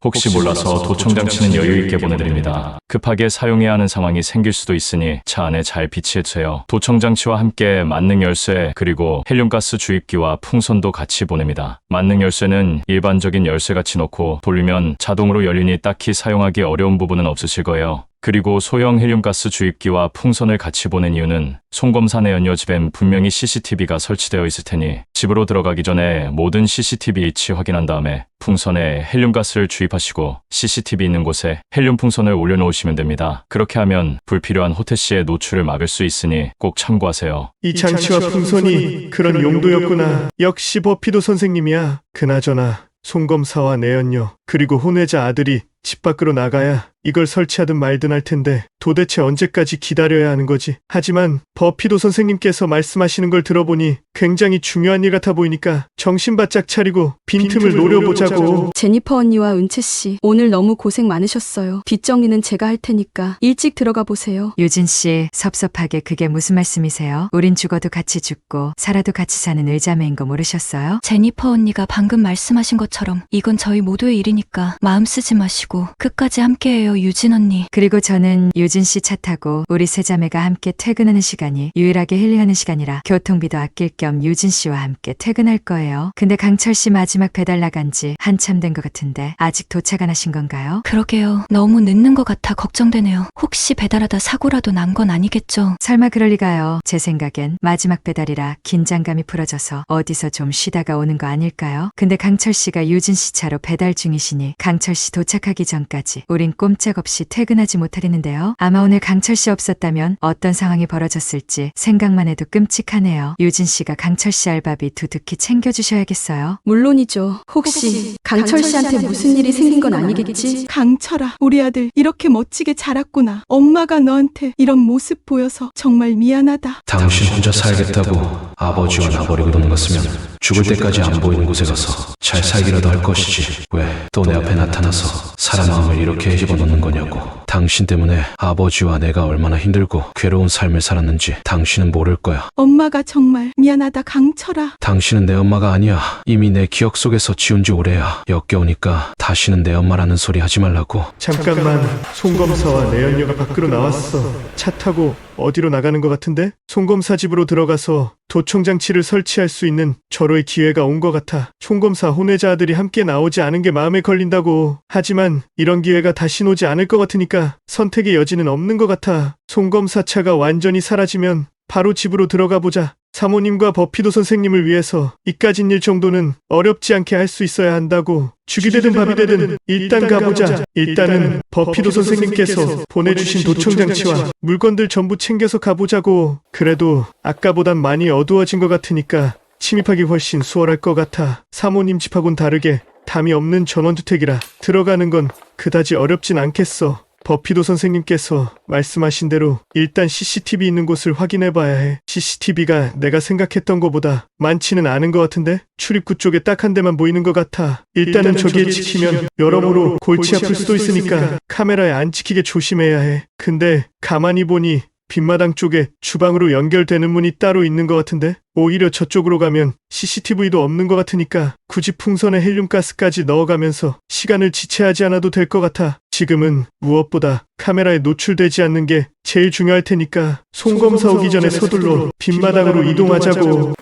G: 혹시 몰라서 도청장치는 여유있게 보내드립니다. 급하게 사용해야 하는 상황이 생길 수도 있으니 차 안에 잘 비치해주세요. 도청장치와 함께 만능 열쇠 그리고 헬륨가스 주입기와 풍선도 같이 보냅니다. 만능 열쇠는 일반적인 열쇠같이 놓고 돌리면 자동으로 열리니 딱히 사용하기 어려운 부분은 없으실 거예요. 그리고 소형 헬륨가스 주입기와 풍선을 같이 보낸 이유는 송검사 내연녀 집엔 분명히 CCTV가 설치되어 있을 테니 집으로 들어가기 전에 모든 CCTV 위치 확인한 다음에 풍선에 헬륨가스를 주입하시고 CCTV 있는 곳에 헬륨 풍선을 올려놓으시면 됩니다. 그렇게 하면 불필요한 호태씨의 노출을 막을 수 있으니 꼭 참고하세요.
F: 이 장치와 풍선이 그런 용도였구나. 역시 버피도 선생님이야. 그나저나 송검사와 내연녀 그리고 혼외자 아들이 집 밖으로 나가야 이걸 설치하든 말든 할 텐데 도대체 언제까지 기다려야 하는 거지? 하지만 버피도 선생님께서 말씀하시는 걸 들어보니 굉장히 중요한 일 같아 보이니까 정신 바짝 차리고 빈틈을 노려보자고.
A: 제니퍼 언니와 은채 씨, 오늘 너무 고생 많으셨어요. 뒷정리는 제가 할 테니까 일찍 들어가 보세요.
E: 유진 씨, 섭섭하게 그게 무슨 말씀이세요? 우린 죽어도 같이 죽고 살아도 같이 사는 의자매인 거 모르셨어요?
I: 제니퍼 언니가 방금 말씀하신 것처럼 이건 저희 모두의 일이니까 마음 쓰지 마시고 끝까지 함께해요, 유진 언니.
E: 그리고 저는 유진 씨 차 타고 우리 세 자매가 함께 퇴근하는 시간이 유일하게 힐링하는 시간이라 교통비도 아낄 겸 유진 씨와 함께 퇴근할 거예요. 근데 강철 씨 마지막 배달 나간 지 한참 된 것 같은데 아직 도착 안 하신 건가요?
I: 그러게요. 너무 늦는 것 같아 걱정되네요. 혹시 배달하다 사고라도 난 건 아니겠죠?
E: 설마 그럴 리가요. 제 생각엔 마지막 배달이라 긴장감이 풀어져서 어디서 좀 쉬다가 오는 거 아닐까요? 근데 강철 씨가 유진 씨 차로 배달 중이시 중이시니 강철 씨 도착하기 전까지 우린 꼼짝없이 퇴근하지 못하겠는데요. 아마 오늘 강철 씨 없었다면 어떤 상황이 벌어졌을지 생각만 해도 끔찍하네요. 유진 씨가 강철 씨 알바비 두둑히 챙겨주셔야겠어요.
A: 물론이죠. 혹시 강철 씨한테 무슨 일이 생긴 건 아니겠지?
M: 강철아, 우리 아들 이렇게 멋지게 자랐구나. 엄마가 너한테 이런 모습 보여서 정말 미안하다.
D: 당신 혼자 살겠다고 아버지와 나버리고 도는 것으면 죽을 때까지 안 보이는 곳에 가서 잘 살기라도 할 것이지. 왜 또 내 앞에 나타나서 사람 마음을 이렇게 집어넣는 거냐고. 당신 때문에 아버지와 내가 얼마나 힘들고 괴로운 삶을 살았는지 당신은 모를 거야.
M: 엄마가 정말 미안하다, 강철아.
D: 당신은 내 엄마가 아니야. 이미 내 기억 속에서 지운 지 오래야. 역겨우니까 다시는 내 엄마라는 소리 하지 말라고.
F: 잠깐만, 송검사와 내연녀가 밖으로 나왔어. 차 타고 어디로 나가는 것 같은데? 송검사 집으로 들어가서 도청장치를 설치할 수 있는 절호의 기회가 온 것 같아. 송검사 혼외자 아들이 함께 나오지 않은 게 마음에 걸린다고. 하지만 이런 기회가 다시 오지 않을 것 같으니까 선택의 여지는 없는 것 같아. 송검사 차가 완전히 사라지면 바로 집으로 들어가 보자. 사모님과 버피도 선생님을 위해서 이까진 일 정도는 어렵지 않게 할 수 있어야 한다고. 죽이 되든 밥이 되든 일단 가보자. 일단은 버피도 선생님께서 보내주신 도청장치와 물건들 전부 챙겨서 가보자고. 그래도 아까보단 많이 어두워진 것 같으니까 침입하기 훨씬 수월할 것 같아. 사모님 집하고는 다르게 담이 없는 전원주택이라 들어가는 건 그다지 어렵진 않겠어. 버피도 선생님께서 말씀하신 대로 일단 CCTV 있는 곳을 확인해봐야 해. CCTV가 내가 생각했던 것보다 많지는 않은 것 같은데? 출입구 쪽에 딱 한 대만 보이는 것 같아. 일단은 저기에 찍히면 여러모로 골치 아플 수도 있으니까 카메라에 안 찍히게 조심해야 해. 근데 가만히 보니 뒷마당 쪽에 주방으로 연결되는 문이 따로 있는 것 같은데? 오히려 저쪽으로 가면 CCTV도 없는 것 같으니까 굳이 풍선에 헬륨가스까지 넣어가면서 시간을 지체하지 않아도 될 것 같아. 지금은 무엇보다 카메라에 노출되지 않는 게 제일 중요할 테니까 송검사 오기 전에 서둘러 뒷마당으로 이동하자고.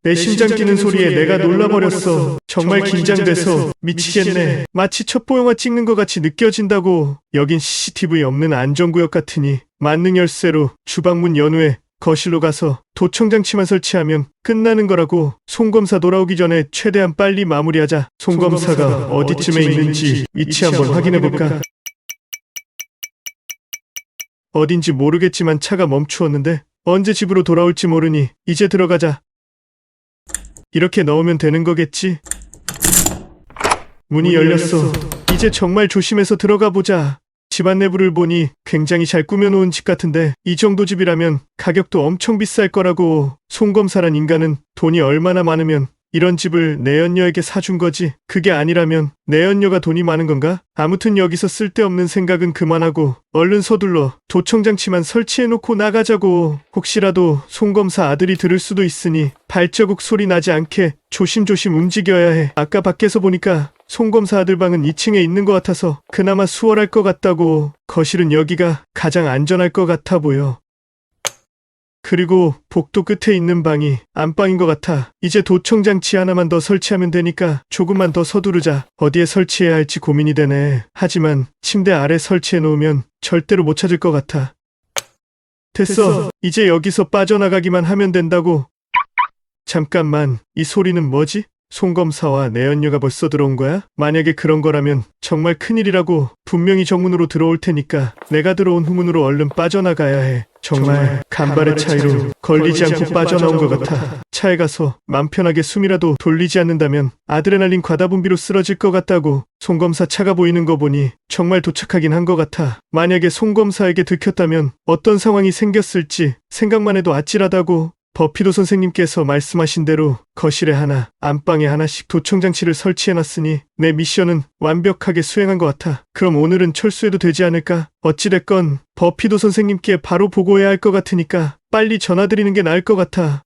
F: 내 심장 뛰는 소리에 내가 놀라버렸어. 정말 긴장돼서 미치겠네. 마치 첩보영화 찍는 것 같이 느껴진다고. 여긴 CCTV 없는 안전구역 같으니 만능 열쇠로 주방문 연후에 거실로 가서 도청장치만 설치하면 끝나는 거라고. 송검사 돌아오기 전에 최대한 빨리 마무리하자. 송검사가 어디쯤에 있는지 위치 한번 확인해볼까? 어딘지 모르겠지만 차가 멈추었는데 언제 집으로 돌아올지 모르니 이제 들어가자. 이렇게 넣으면 되는 거겠지? 문이 열렸어. 이제 정말 조심해서 들어가 보자. 집안 내부를 보니 굉장히 잘 꾸며놓은 집 같은데 이 정도 집이라면 가격도 엄청 비쌀 거라고. 송검사란 인간은 돈이 얼마나 많으면 이런 집을 내연녀에게 사준 거지. 그게 아니라면 내연녀가 돈이 많은 건가? 아무튼 여기서 쓸데없는 생각은 그만하고 얼른 서둘러 도청장치만 설치해놓고 나가자고. 혹시라도 송검사 아들이 들을 수도 있으니 발자국 소리 나지 않게 조심조심 움직여야 해. 아까 밖에서 보니까 송검사 아들 방은 2층에 있는 것 같아서 그나마 수월할 것 같다고. 거실은 여기가 가장 안전할 것 같아 보여. 그리고 복도 끝에 있는 방이 안방인 것 같아. 이제 도청장치 하나만 더 설치하면 되니까 조금만 더 서두르자. 어디에 설치해야 할지 고민이 되네. 하지만 침대 아래 설치해 놓으면 절대로 못 찾을 것 같아. 됐어. 이제 여기서 빠져나가기만 하면 된다고. 잠깐만, 이 소리는 뭐지? 송검사와 내연녀가 벌써 들어온 거야? 만약에 그런 거라면 정말 큰일이라고. 분명히 정문으로 들어올 테니까 내가 들어온 후문으로 얼른 빠져나가야 해. 정말 간발의 차이로 걸리지 않고 빠져나온 것 같아. 차에 가서 맘 편하게 숨이라도 돌리지 않는다면 아드레날린 과다 분비로 쓰러질 것 같다고. 송검사 차가 보이는 거 보니 정말 도착하긴 한 것 같아. 만약에 송검사에게 들켰다면 어떤 상황이 생겼을지 생각만 해도 아찔하다고. 버피도 선생님께서 말씀하신 대로 거실에 하나, 안방에 하나씩 도청장치를 설치해놨으니 내 미션은 완벽하게 수행한 것 같아. 그럼 오늘은 철수해도 되지 않을까? 어찌됐건 버피도 선생님께 바로 보고해야 할 것 같으니까 빨리 전화드리는 게 나을 것 같아.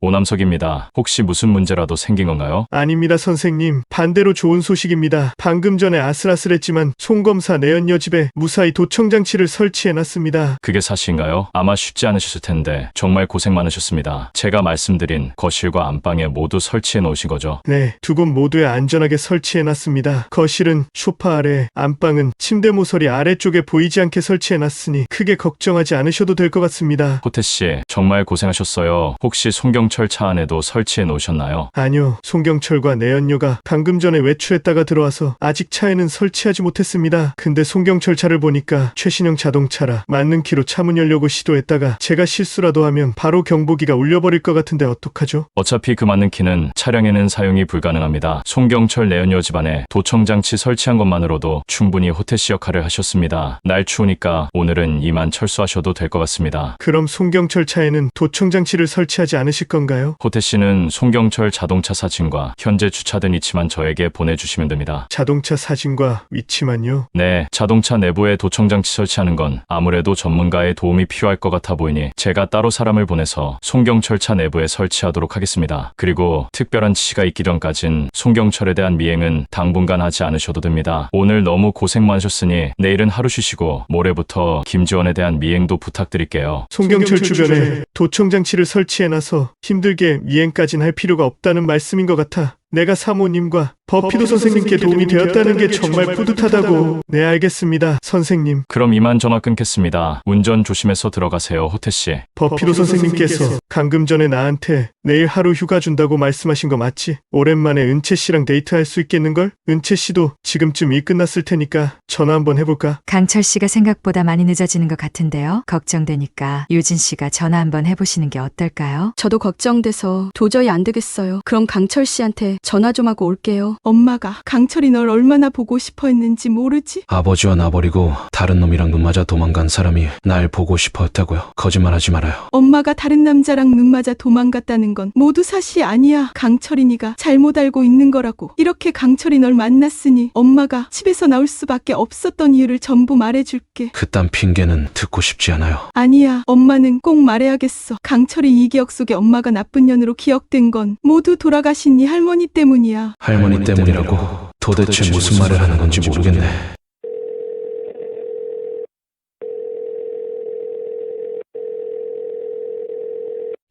G: 오남석입니다. 혹시 무슨 문제라도 생긴 건가요?
F: 아닙니다, 선생님. 반대로 좋은 소식입니다. 방금 전에 아슬아슬했지만 송검사 내연녀 집에 무사히 도청장치를 설치해놨습니다.
G: 그게 사실인가요? 아마 쉽지 않으셨을 텐데 정말 고생 많으셨습니다. 제가 말씀드린 거실과 안방에 모두 설치해 놓으신 거죠?
F: 네, 두 곳 모두에 안전하게 설치해놨습니다. 거실은 소파 아래, 안방은 침대 모서리 아래쪽에 보이지 않게 설치해놨으니 크게 걱정하지 않으셔도 될 것 같습니다.
G: 호태씨, 정말 고생하셨어요. 혹시 송경철 차 안에도 설치해 놓으셨나요?
F: 아니요, 송경철과 내연녀가 방금 전에 외출했다가 들어와서 아직 차에는 설치하지 못했습니다. 근데 송경철 차를 보니까 최신형 자동차라 맞는 키로 차문 열려고 시도했다가 제가 실수라도 하면 바로 경보기가 울려버릴 것 같은데 어떡하죠?
G: 어차피 그 맞는 키는 차량에는 사용이 불가능합니다. 송경철 내연녀 집안에 도청장치 설치한 것만으로도 충분히 호태씨 역할을 하셨습니다. 날 추우니까 오늘은 이만 철수하셔도 될 것 같습니다.
F: 그럼 송경철 차에는 도청장치를 설치하지 않으실 건가요?
G: 호태씨는 송경철 자동차 사진과 현재 주차된 위치만 저에게 보내주시면 됩니다.
F: 자동차 사진과 위치만요?
G: 네, 자동차 내부에 도청장치 설치하는 건 아무래도 전문가의 도움이 필요할 것 같아 보이니 제가 따로 사람을 보내서 송경철 차 내부에 설치하도록 하겠습니다. 그리고 특별한 지시가 있기 전까진 송경철에 대한 미행은 당분간 하지 않으셔도 됩니다. 오늘 너무 고생 많으셨으니 내일은 하루 쉬시고 모레부터 김지원에 대한 미행도 부탁드릴게요.
F: 송경철 주변에 도청장치를 설치해놔서 힘들게 미행까진 할 필요가 없다는 말씀인 것 같아 내가 사모님과 버피도 선생님께 도움이 되었다는 게 정말 뿌듯하다고. 네, 알겠습니다, 선생님.
G: 그럼 이만 전화 끊겠습니다. 운전 조심해서 들어가세요, 호태씨.
F: 버피도 선생님께서 방금 전에 나한테 내일 하루 휴가 준다고 말씀하신 거 맞지? 오랜만에 은채 씨랑 데이트할 수 있겠는걸? 은채 씨도 지금쯤 일 끝났을 테니까 전화 한번 해볼까?
E: 강철 씨가 생각보다 많이 늦어지는 것 같은데요. 걱정되니까 유진 씨가 전화 한번 해보시는 게 어떨까요?
A: 저도 걱정돼서 도저히 안 되겠어요. 그럼 강철 씨한테 전화 좀 하고 올게요.
M: 엄마가 강철이 널 얼마나 보고 싶어 했는지 모르지?
D: 아버지와 나버리고 다른 놈이랑 눈 맞아 도망간 사람이 날 보고 싶어 했다고요? 거짓말하지 말아요.
M: 엄마가 다른 남자랑 눈 맞아 도망갔다는 건 모두 사실이 아니야. 강철이니가 잘못 알고 있는 거라고. 이렇게 강철이 널 만났으니 엄마가 집에서 나올 수밖에 없었던 이유를 전부 말해줄게.
D: 그딴 핑계는 듣고 싶지 않아요.
M: 아니야, 엄마는 꼭 말해야겠어. 강철이 이 기억 속에 엄마가 나쁜 년으로 기억된 건 모두 돌아가신 네 할머니 때문이야.
D: 할머니 때문이라고? 도대체 무슨 말을 하는 건지 모르겠네.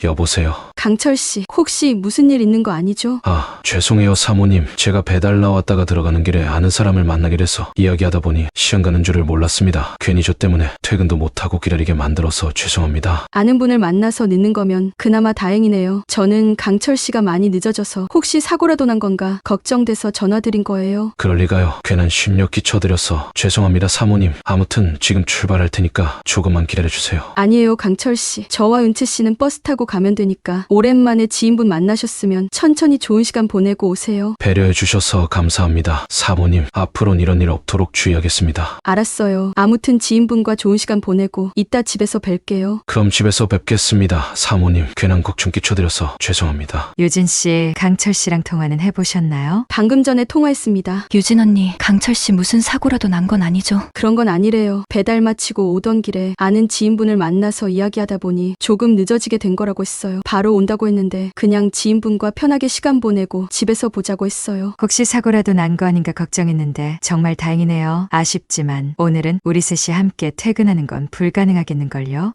D: 여보세요.
A: 강철 씨, 혹시 무슨 일 있는 거 아니죠?
D: 아, 죄송해요, 사모님. 제가 배달 나왔다가 들어가는 길에 아는 사람을 만나게 돼서 이야기하다 보니 시간 가는 줄을 몰랐습니다. 괜히 저 때문에 퇴근도 못하고 기다리게 만들어서 죄송합니다.
A: 아는 분을 만나서 늦는 거면 그나마 다행이네요. 저는 강철 씨가 많이 늦어져서 혹시 사고라도 난 건가 걱정돼서 전화드린 거예요.
D: 그럴 리가요. 괜한 심력 끼쳐드려서 죄송합니다, 사모님. 아무튼 지금 출발할 테니까 조금만 기다려주세요.
A: 아니에요, 강철 씨. 저와 은채 씨는 버스 타고 가면 되니까 오랜만에 지인분 만나셨으면 천천히 좋은 시간 보내고 오세요.
D: 배려해 주셔서 감사합니다. 사모님, 앞으로는 이런 일 없도록 주의하겠습니다.
A: 알았어요. 아무튼 지인분과 좋은 시간 보내고 이따 집에서 뵐게요.
D: 그럼 집에서 뵙겠습니다. 사모님, 괜한 걱정 끼쳐드려서 죄송합니다.
E: 유진 씨, 강철 씨랑 통화는 해보셨나요?
A: 방금 전에 통화했습니다.
I: 유진 언니, 강철 씨 무슨 사고라도 난 건 아니죠?
A: 그런 건 아니래요. 배달 마치고 오던 길에 아는 지인분을 만나서 이야기하다 보니 조금 늦어지게 된 거라고 했어요. 바로 온다고 했는데 그냥 지인분과 편하게 시간 보내고 집에서 보자고 했어요.
E: 혹시 사고라도 난 거 아닌가 걱정했는데 정말 다행이네요. 아쉽지만 오늘은 우리 셋이 함께 퇴근하는 건 불가능하겠는걸요?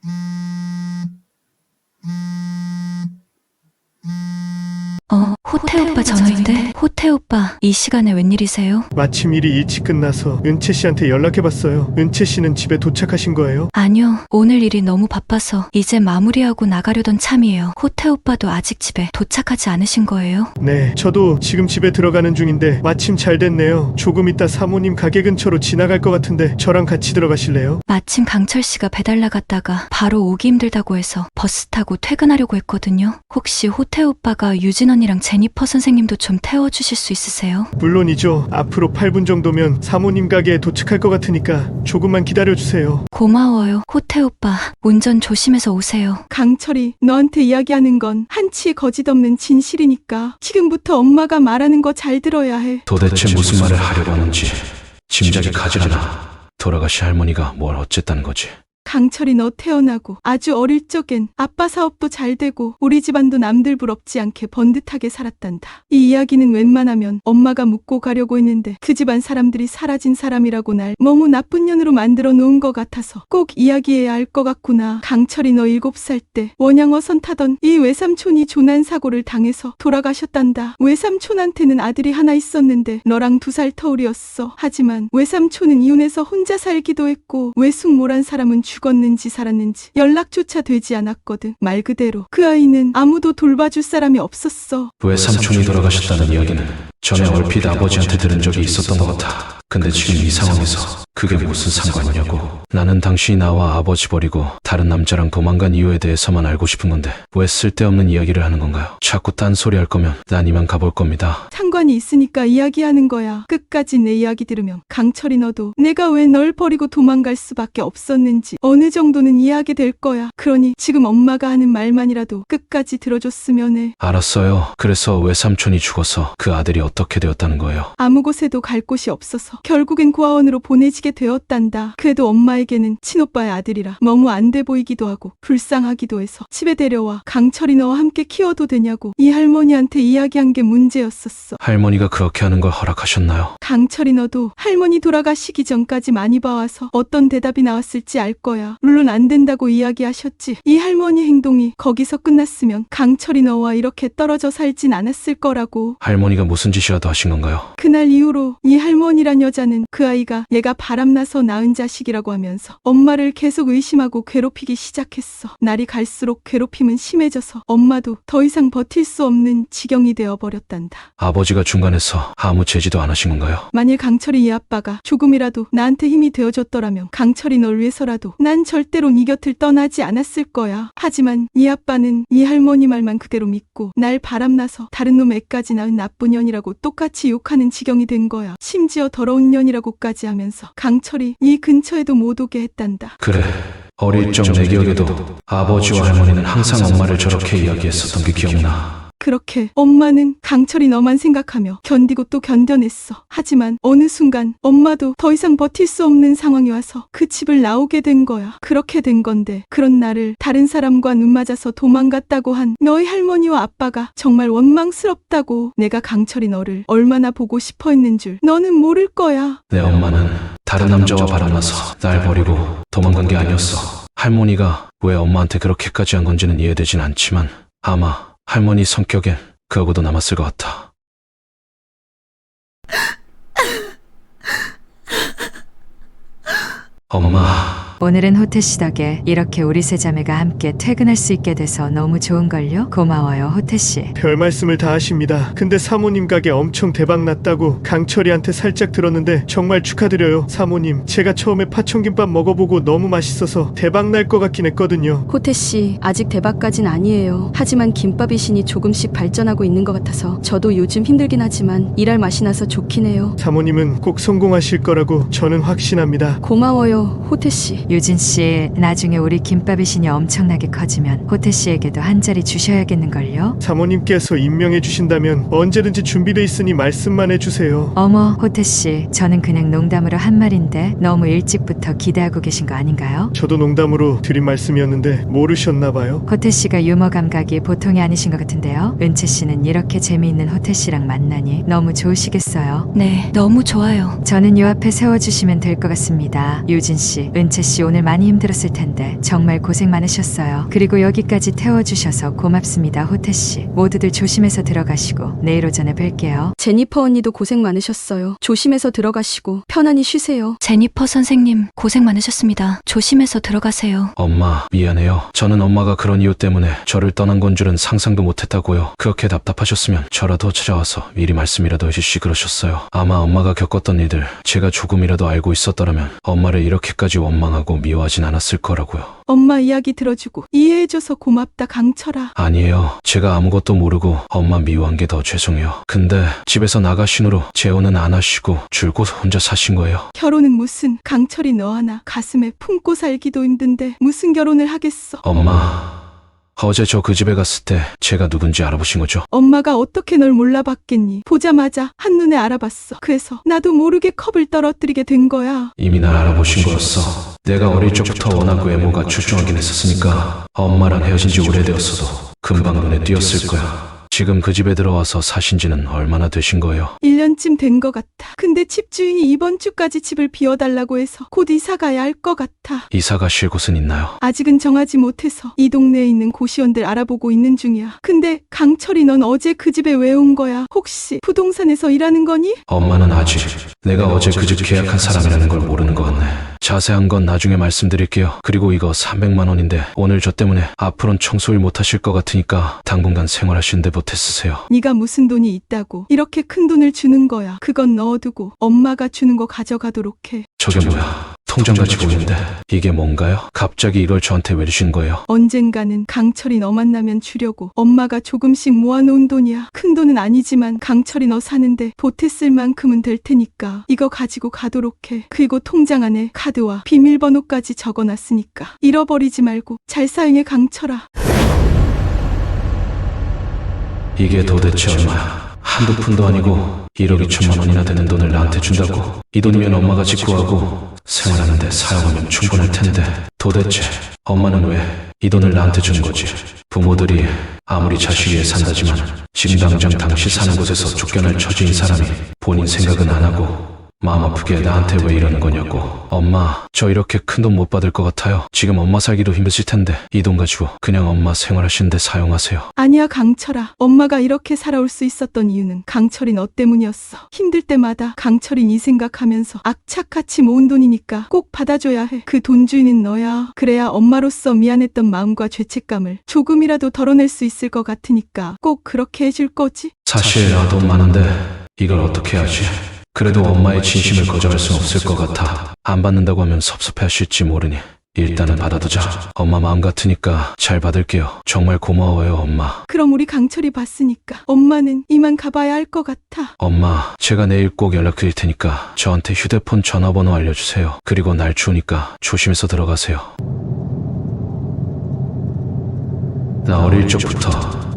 I: 호태 오빠 전화인데? 호태 오빠, 이 시간에 웬일이세요?
F: 마침 일이 일찍 끝나서 은채 씨한테 연락해봤어요. 은채 씨는 집에 도착하신 거예요?
I: 아니요, 오늘 일이 너무 바빠서 이제 마무리하고 나가려던 참이에요. 호태 오빠도 아직 집에 도착하지 않으신 거예요?
F: 네, 저도 지금 집에 들어가는 중인데 마침 잘 됐네요. 조금 이따 사모님 가게 근처로 지나갈 것 같은데 저랑 같이 들어가실래요?
I: 마침 강철 씨가 배달 나갔다가 바로 오기 힘들다고 해서 버스 타고 퇴근하려고 했거든요. 혹시 호태 오빠가 유진 언니랑 제니퍼 선생님도 좀 태워주실 수 있으세요?
F: 물론이죠. 앞으로 8분 정도면 사모님 가게에 도착할 것 같으니까 조금만 기다려주세요.
I: 고마워요. 호태 오빠, 운전 조심해서 오세요.
M: 강철이 너한테 이야기하는 건 한치의 거짓 없는 진실이니까 지금부터 엄마가 말하는 거 잘 들어야 해.
D: 도대체 무슨 말을 하려고 하는지 짐작이 가질 않아. 돌아가신 할머니가 뭘 어쨌다는 거지.
M: 강철이 너 태어나고 아주 어릴 적엔 아빠 사업도 잘 되고 우리 집안도 남들 부럽지 않게 번듯하게 살았단다. 이 이야기는 웬만하면 엄마가 묻고 가려고 했는데 그 집안 사람들이 사라진 사람이라고 날 너무 나쁜 년으로 만들어 놓은 것 같아서 꼭 이야기해야 할 것 같구나. 강철이 너 7살 때 원양어선 타던 이 외삼촌이 조난사고를 당해서 돌아가셨단다. 외삼촌한테는 아들이 하나 있었는데 너랑 2살 터울이었어. 하지만 외삼촌은 이혼해서 혼자 살기도 했고 외숙모란 사람은 죽었는지 살았는지 연락조차 되지 않았거든. 말 그대로 그 아이는 아무도 돌봐줄 사람이 없었어.
D: 외삼촌이 돌아가셨다는 이야기는 전에 얼핏 아버지한테 들은 적이 있었던 것 같아. 근데 지금 이 상황에서 그게 무슨 상관이냐고. 나는 당신이 나와 아버지 버리고 다른 남자랑 도망간 이유에 대해서만 알고 싶은 건데 왜 쓸데없는 이야기를 하는 건가요? 자꾸 딴소리 할 거면 난 이만 가볼 겁니다.
M: 상관이 있으니까 이야기하는 거야. 끝까지 내 이야기 들으면 강철이 너도 내가 왜 널 버리고 도망갈 수밖에 없었는지 어느 정도는 이해하게 될 거야. 그러니 지금 엄마가 하는 말만이라도 끝까지 들어줬으면 해.
D: 알았어요. 그래서 외삼촌이 죽어서 그 아들이 어떻게 되었다는 거예요?
M: 아무 곳에도 갈 곳이 없어서 결국엔 고아원으로 보내지게 되었단다. 그래도 엄마에게는 친오빠의 아들이라 너무 안 돼 보이기도 하고 불쌍하기도 해서 집에 데려와 강철이 너와 함께 키워도 되냐고 이 할머니한테 이야기한 게 문제였었어.
D: 할머니가 그렇게 하는 걸 허락하셨나요?
M: 강철이 너도 할머니 돌아가시기 전까지 많이 봐와서 어떤 대답이 나왔을지 알 거야. 물론 안 된다고 이야기하셨지. 이 할머니 행동이 거기서 끝났으면 강철이 너와 이렇게 떨어져 살진 않았을 거라고.
D: 할머니가 무슨 짓이라도 하신 건가요?
M: 그날 이후로 이 할머니란 여자는 그 아이가 얘가 바람나서 낳은 자식이라고 하면서 엄마를 계속 의심하고 괴롭히기 시작했어. 날이 갈수록 괴롭힘은 심해져서 엄마도 더 이상 버틸 수 없는 지경이 되어버렸단다.
D: 아버지가 중간에서 아무 제지도 안 하신 건가요?
M: 만일 강철이 이 아빠가 조금이라도 나한테 힘이 되어줬더라면 강철이 널 위해서라도 난 절대로 네 곁을 떠나지 않았을 거야. 하지만 이 아빠는 이 할머니 말만 그대로 믿고 날 바람나서 다른 놈 애까지 낳은 나쁜 년이라고 똑같이 욕하는 지경이 된 거야. 심지어 더러운 년이라고까지 하면서 강철이 이 근처에도 못 오게 했단다.
D: 그래. 어릴 적 내 기억에도 아버지와 할머니는 항상 엄마를 저렇게 이야기했었던 게 기억나.
M: 그렇게 엄마는 강철이 너만 생각하며 견디고 또 견뎌냈어. 하지만 어느 순간 엄마도 더 이상 버틸 수 없는 상황이 와서 그 집을 나오게 된 거야. 그렇게 된 건데 그런 나를 다른 사람과 눈 맞아서 도망갔다고 한 너희 할머니와 아빠가 정말 원망스럽다고. 내가 강철이 너를 얼마나 보고 싶어 했는 줄 너는 모를 거야.
D: 내 엄마는 다른 남자와 바람나서 날 버리고 도망간 게 아니었어. 할머니가 왜 엄마한테 그렇게까지 한 건지는 이해되진 않지만 아마 할머니 성격엔 그하고도 남았을 것 같아. 엄마.
E: 오늘은 호태씨 덕에 이렇게 우리 세 자매가 함께 퇴근할 수 있게 돼서 너무 좋은걸요? 고마워요, 호태씨.
F: 별 말씀을 다 하십니다. 근데 사모님 가게 엄청 대박 났다고 강철이한테 살짝 들었는데 정말 축하드려요. 사모님, 제가 처음에 파천김밥 먹어보고 너무 맛있어서 대박 날 것 같긴 했거든요.
A: 호태씨, 아직 대박까진 아니에요. 하지만 김밥이 신이 조금씩 발전하고 있는 것 같아서 저도 요즘 힘들긴 하지만 일할 맛이 나서 좋긴 해요.
F: 사모님은 꼭 성공하실 거라고 저는 확신합니다.
A: 고마워요, 호태씨.
E: 유진씨, 나중에 우리 김밥의 신이 엄청나게 커지면 호태씨에게도 한 자리 주셔야겠는걸요?
F: 사모님께서 임명해 주신다면 언제든지 준비돼 있으니 말씀만 해주세요.
E: 어머, 호태씨, 저는 그냥 농담으로 한 말인데 너무 일찍부터 기대하고 계신 거 아닌가요?
F: 저도 농담으로 드린 말씀이었는데 모르셨나봐요.
E: 호태씨가 유머 감각이 보통이 아니신 것 같은데요? 은채씨는 이렇게 재미있는 호태씨랑 만나니 너무 좋으시겠어요?
I: 네, 너무 좋아요.
E: 저는 요 앞에 세워주시면 될 것 같습니다. 유진씨, 은채씨 오늘 많이 힘들었을 텐데 정말 고생 많으셨어요. 그리고 여기까지 태워주셔서 고맙습니다, 호태씨. 모두들 조심해서 들어가시고 내일 오전에 뵐게요.
A: 제니퍼 언니도 고생 많으셨어요. 조심해서 들어가시고 편안히 쉬세요.
I: 제니퍼 선생님, 고생 많으셨습니다. 조심해서 들어가세요.
D: 엄마, 미안해요. 저는 엄마가 그런 이유 때문에 저를 떠난 건 줄은 상상도 못했다고요. 그렇게 답답하셨으면 저라도 찾아와서 미리 말씀이라도 해주시 그러셨어요. 아마 엄마가 겪었던 일들 제가 조금이라도 알고 있었더라면 엄마를 이렇게까지 원망하고 미워하진 않았을 거라고요.
M: 엄마 이야기 들어주고 이해해줘서 고맙다, 강철아.
D: 아니에요. 제가 아무것도 모르고 엄마 미워한 게 더 죄송해요. 근데 집에서 나가신 후로 재혼은 안 하시고 줄곧 혼자 사신 거예요.
M: 결혼은 무슨, 강철이 너 하나 가슴에 품고 살기도 힘든데 무슨 결혼을 하겠어.
D: 엄마, 어제 저 그 집에 갔을 때 제가 누군지 알아보신 거죠?
M: 엄마가 어떻게 널 몰라봤겠니. 보자마자 한눈에 알아봤어. 그래서 나도 모르게 컵을 떨어뜨리게 된 거야.
D: 이미 날 알아보신 거였어. 내가 어릴 적부터 워낙 외모가 출중하긴 했었으니까 엄마랑 헤어진 지 오래되었어도 금방 눈에 띄었을 거야. 지금 그 집에 들어와서 사신 지는 얼마나 되신 거예요?
M: 1년쯤 된 것 같아. 근데 집주인이 이번 주까지 집을 비워달라고 해서 곧 이사 가야 할 것 같아.
D: 이사 가실 곳은 있나요?
M: 아직은 정하지 못해서 이 동네에 있는 고시원들 알아보고 있는 중이야. 근데 강철이 넌 어제 그 집에 왜 온 거야? 혹시 부동산에서 일하는 거니?
D: 엄마는 아직 내가 어제 그 집 계약한 사람이라는 걸 모르는 것 같네. 자세한 건 나중에 말씀드릴게요. 그리고 이거 300만 원인데 오늘 저 때문에 앞으로는 청소일 못 하실 것 같으니까 당분간 생활하시는데 보태 쓰세요.
M: 네가 무슨 돈이 있다고 이렇게 큰 돈을 주는 거야. 그건 넣어두고 엄마가 주는 거 가져가도록 해.
D: 저게 뭐야? 통장같이 보이는데 이게 뭔가요? 갑자기 이걸 저한테 왜 주신 거예요?
M: 언젠가는 강철이 너 만나면 주려고 엄마가 조금씩 모아놓은 돈이야. 큰 돈은 아니지만 강철이 너 사는데 보태 쓸 만큼은 될 테니까 이거 가지고 가도록 해. 그리고 통장 안에 카드와 비밀번호까지 적어놨으니까 잃어버리지 말고 잘 사용해 강철아.
D: 이게 도대체 얼마야? 한두 푼도 아니고 1억 2천만 원이나 되는 돈을 나한테 준다고? 이 돈이면 엄마가 집 구하고 생활하는데 사용하면 충분할 텐데 도대체 엄마는 왜 이 돈을 나한테 준 거지? 부모들이 아무리 자식 위해 산다지만 지금 당장 당시 사는 곳에서 쫓겨날 처지인 사람이 본인 생각은 안 하고 마음 아프게 나한테 왜 이러는 거냐고. 엄마, 저 이렇게 큰 돈 못 받을 것 같아요. 지금 엄마 살기도 힘드실 텐데 이 돈 가지고 그냥 엄마 생활하시는데 사용하세요.
M: 아니야 강철아. 엄마가 이렇게 살아올 수 있었던 이유는 강철이 너 때문이었어. 힘들 때마다 강철이 네 생각하면서 악착같이 모은 돈이니까 꼭 받아줘야 해. 그 돈 주인은 너야. 그래야 엄마로서 미안했던 마음과 죄책감을 조금이라도 덜어낼 수 있을 것 같으니까 꼭 그렇게 해줄 거지?
D: 사실 나 돈 많은데 이걸 어떻게 하지? 그래도 엄마의 진심을 거절할 순 없을 것 같아. 안 받는다고 하면 섭섭해하실지 모르니 일단은 받아두자. 엄마 마음 같으니까 잘 받을게요. 정말 고마워요, 엄마.
M: 그럼 우리 강철이 봤으니까 엄마는 이만 가봐야 할 것 같아.
D: 엄마, 제가 내일 꼭 연락드릴 테니까 저한테 휴대폰 전화번호 알려주세요. 그리고 날 추우니까 조심해서 들어가세요. 나 어릴 적부터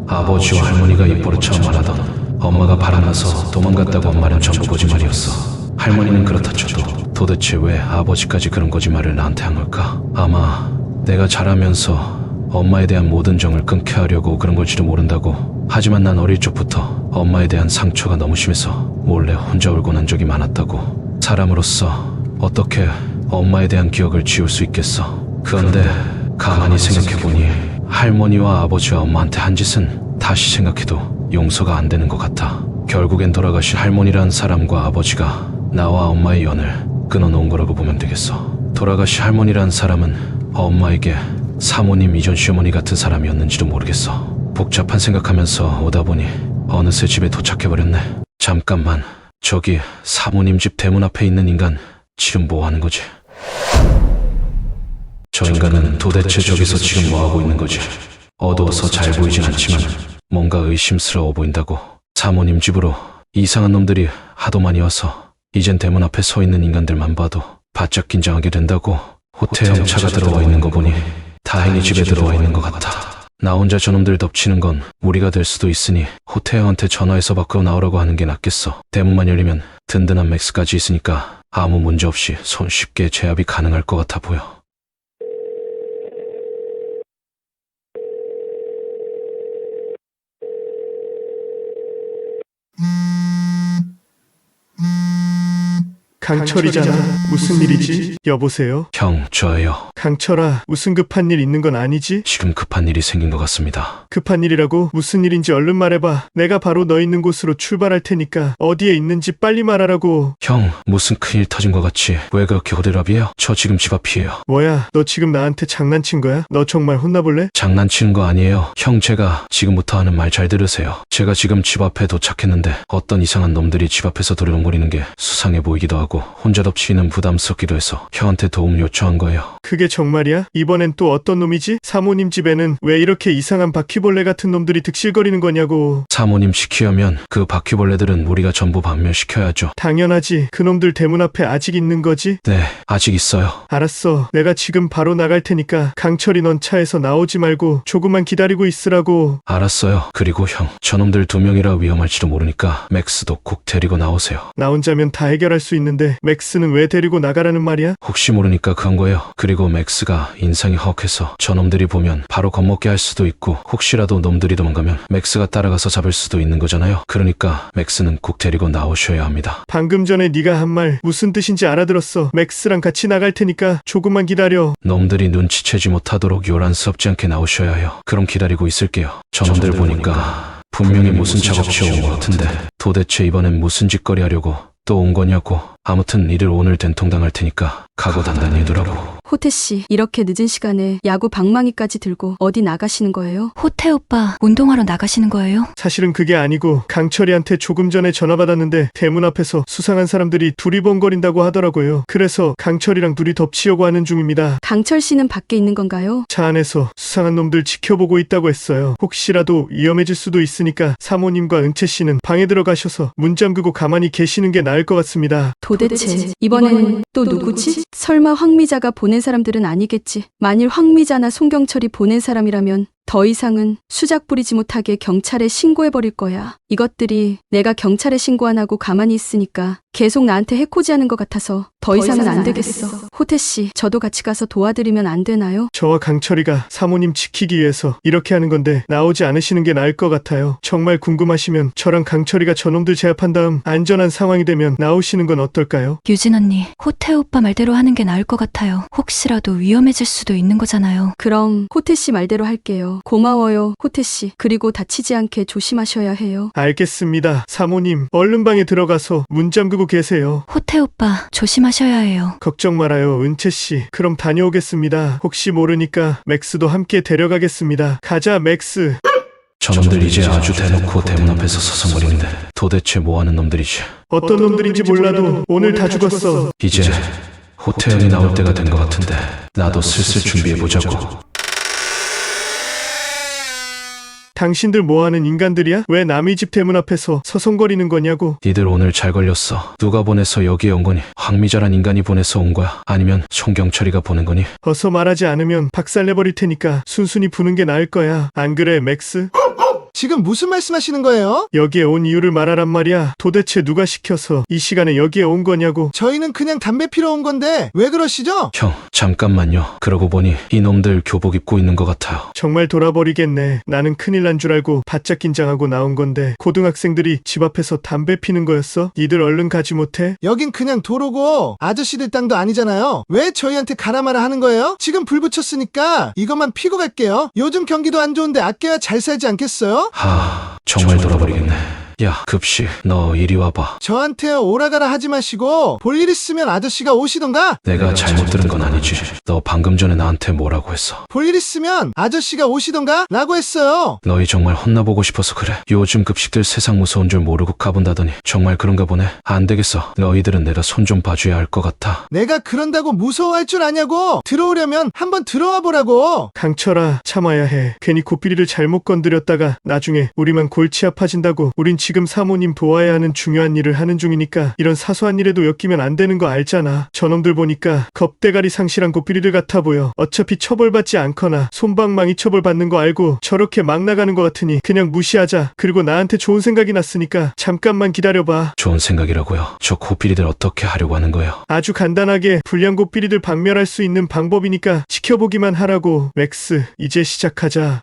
D: 아버지와 할머니가 입버릇처럼 말하던 엄마가 바람나서 도망갔다고 한 말은 전부 거짓말이었어. 할머니는 그렇다 쳐도 도대체 왜 아버지까지 그런 거짓말을 나한테 한 걸까? 아마 내가 자라면서 엄마에 대한 모든 정을 끊게 하려고 그런 걸지도 모른다고. 하지만 난 어릴 적부터 엄마에 대한 상처가 너무 심해서 몰래 혼자 울고 난 적이 많았다고. 사람으로서 어떻게 엄마에 대한 기억을 지울 수 있겠어? 그런데 가만히 생각해보니 할머니와 아버지와 엄마한테 한 짓은 다시 생각해도 용서가 안 되는 것 같아. 결국엔 돌아가신 할머니란 사람과 아버지가 나와 엄마의 연을 끊어놓은 거라고 보면 되겠어. 돌아가신 할머니란 사람은 엄마에게 사모님 이전 시어머니 같은 사람이었는지도 모르겠어. 복잡한 생각하면서 오다 보니 어느새 집에 도착해버렸네. 잠깐만, 저기 사모님 집 대문 앞에 있는 인간 지금 뭐 하는 거지? 저 인간은 도대체 저기서 지금 뭐 하고 있는 거지? 어두워서 잘 보이진 않지만 뭔가 의심스러워 보인다고. 사모님 집으로 이상한 놈들이 하도 많이 와서 이젠 대문 앞에 서 있는 인간들만 봐도 바짝 긴장하게 된다고. 호태형 차가 들어와 있는 거 보니 다행히 집에 들어와 있는 것 같아. 나 혼자 저놈들 덮치는 건 무리가 될 수도 있으니 호태형한테 전화해서 밖으로 나오라고 하는 게 낫겠어. 대문만 열리면 든든한 맥스까지 있으니까 아무 문제 없이 손쉽게 제압이 가능할 것 같아 보여.
F: 강철이잖아. 무슨 일이지? 여보세요?
D: 형, 저예요.
F: 강철아, 무슨 급한 일 있는 건 아니지?
D: 지금 급한 일이 생긴 것 같습니다.
F: 급한 일이라고? 무슨 일인지 얼른 말해봐. 내가 바로 너 있는 곳으로 출발할 테니까 어디에 있는지 빨리 말하라고.
D: 형, 무슨 큰일 터진 것 같이 왜 그렇게 호들갑이에요? 저 지금 집 앞이에요.
F: 뭐야, 너 지금 나한테 장난친 거야? 너 정말 혼나볼래?
D: 장난치는 거 아니에요. 형, 제가 지금부터 하는 말 잘 들으세요. 제가 지금 집 앞에 도착했는데 어떤 이상한 놈들이 집 앞에서 도리렁거리는 게 수상해 보이기도 하고 혼자 덮치는 부담스럽기도 해서 형한테 도움 요청한 거예요.
F: 그게 정말이야? 이번엔 또 어떤 놈이지? 사모님 집에는 왜 이렇게 이상한 바퀴벌레 같은 놈들이 득실거리는 거냐고.
D: 사모님 시키려면 그 바퀴벌레들은 우리가 전부 반멸시켜야죠.
F: 당연하지. 그놈들 대문 앞에 아직 있는 거지?
D: 네, 아직 있어요.
F: 알았어. 내가 지금 바로 나갈 테니까 강철이 넌 차에서 나오지 말고 조금만 기다리고 있으라고.
D: 알았어요. 그리고 형, 저놈들 2명이라 위험할지도 모르니까 맥스도 꼭 데리고 나오세요.
F: 나 혼자면 다 해결할 수 있는데 근데 맥스는 왜 데리고 나가라는 말이야?
D: 혹시 모르니까 그런 거예요. 그리고 맥스가 인상이 헉해서 저놈들이 보면 바로 겁먹게 할 수도 있고 혹시라도 놈들이 도망가면 맥스가 따라가서 잡을 수도 있는 거잖아요. 그러니까 맥스는 꼭 데리고 나오셔야 합니다.
F: 방금 전에 네가 한 말 무슨 뜻인지 알아들었어. 맥스랑 같이 나갈 테니까 조금만 기다려.
D: 놈들이 눈치채지 못하도록 요란스럽지 않게 나오셔야 해요. 그럼 기다리고 있을게요. 저놈들 보니까 분명히 무슨 작업치어 온 것 같은데 도대체 이번엔 무슨 짓거리 하려고 또 온 거냐고. 아무튼 이들 오늘 된통당할 테니까 각오 단단히 해두라고.
A: 호태 씨, 이렇게 늦은 시간에 야구 방망이까지 들고 어디 나가시는 거예요?
I: 호태 오빠 운동하러 나가시는 거예요?
F: 사실은 그게 아니고 강철이한테 조금 전에 전화 받았는데 대문 앞에서 수상한 사람들이 두리번거린다고 하더라고요. 그래서 강철이랑 둘이 덮치려고 하는 중입니다.
A: 강철 씨는 밖에 있는 건가요?
F: 차 안에서 수상한 놈들 지켜보고 있다고 했어요. 혹시라도 위험해질 수도 있으니까 사모님과 은채 씨는 방에 들어가셔서 문 잠그고 가만히 계시는 게 나을 것 같습니다.
A: 도대체 이번엔 또 누구지? 설마 황미자가 보낸 사람들은 아니겠지. 만일 황미자나 송경철이 보낸 사람이라면 더 이상은 수작 부리지 못하게 경찰에 신고해버릴 거야. 이것들이 내가 경찰에 신고 안 하고 가만히 있으니까 계속 나한테 해코지하는 것 같아서 더 이상은 안 되겠어. 호태 씨, 저도 같이 가서 도와드리면 안 되나요?
F: 저와 강철이가 사모님 지키기 위해서 이렇게 하는 건데 나오지 않으시는 게 나을 것 같아요. 정말 궁금하시면 저랑 강철이가 저놈들 제압한 다음 안전한 상황이 되면 나오시는 건 어떨까요?
I: 유진 언니, 호태 오빠 말대로 하는 게 나을 것 같아요. 혹시라도 위험해질 수도 있는 거잖아요.
A: 그럼 호태 씨 말대로 할게요. 고마워요, 호태 씨. 그리고 다치지 않게 조심하셔야 해요.
F: 알겠습니다. 사모님, 얼른 방에 들어가서 문 잠그고 계세요.
I: 호태 오빠 조심하셔야 해요.
F: 걱정 말아요, 은채 씨. 그럼 다녀오겠습니다. 혹시 모르니까 맥스도 함께 데려가겠습니다. 가자, 맥스.
D: 저놈들 이제 아주 대놓고 대문 앞에서 서성거리는데 도대체 뭐하는 놈들이지?
F: 어떤 놈들인지 몰라도 오늘 다 죽었어.
D: 이제 호태연이 나올 때가 된 것 같은데 나도 슬슬 준비해보자고.
F: 당신들 뭐하는 인간들이야? 왜 남의 집 대문 앞에서 서성거리는 거냐고.
D: 니들 오늘 잘 걸렸어. 누가 보내서 여기에 온 거니? 황미자란 인간이 보내서 온 거야? 아니면 송경철이가 보낸 거니?
F: 어서 말하지 않으면 박살내버릴 테니까 순순히 부는 게 나을 거야. 안 그래, 맥스?
N: 지금 무슨 말씀하시는 거예요?
F: 여기에 온 이유를 말하란 말이야. 도대체 누가 시켜서 이 시간에 여기에 온 거냐고.
N: 저희는 그냥 담배 피러 온 건데 왜 그러시죠?
D: 형, 잠깐만요. 그러고 보니 이놈들 교복 입고 있는 것 같아요.
F: 정말 돌아버리겠네. 나는 큰일 난 줄 알고 바짝 긴장하고 나온 건데 고등학생들이 집 앞에서 담배 피는 거였어? 니들 얼른 가지 못해?
N: 여긴 그냥 도로고 아저씨들 땅도 아니잖아요. 왜 저희한테 가라마라 하는 거예요? 지금 불 붙였으니까 이것만 피고 갈게요. 요즘 경기도 안 좋은데 아껴야 잘 살지 않겠어요?
D: 정말 돌아버리겠네. 야, 급식, 너 이리 와봐.
N: 저한테 오라가라 하지 마시고 볼 일 있으면 아저씨가 오시던가?
D: 내가 잘못 들은 건 아니지. 너 방금 전에 나한테 뭐라고 했어?
N: 볼 일 있으면 아저씨가 오시던가? 라고 했어요.
D: 너희 정말 혼나보고 싶어서 그래? 요즘 급식들 세상 무서운 줄 모르고 가본다더니 정말 그런가 보네. 안 되겠어. 너희들은 내가 손 좀 봐줘야 할 것 같아.
N: 내가 그런다고 무서워할 줄 아냐고. 들어오려면 한번 들어와 보라고.
F: 강철아, 참아야 해. 괜히 고삐리를 잘못 건드렸다가 나중에 우리만 골치 아파진다고. 우린 지금 사모님 도와야 하는 중요한 일을 하는 중이니까 이런 사소한 일에도 엮이면 안 되는 거 알잖아. 저놈들 보니까 겁대가리 상실한 고삐리들 같아 보여. 어차피 처벌받지 않거나 솜방망이 처벌받는 거 알고 저렇게 막 나가는 거 같으니 그냥 무시하자. 그리고 나한테 좋은 생각이 났으니까 잠깐만 기다려봐.
D: 좋은 생각이라고요? 저 고삐리들 어떻게 하려고 하는 거예요?
F: 아주 간단하게 불량 고삐리들 박멸할 수 있는 방법이니까 지켜보기만 하라고. 맥스, 이제 시작하자.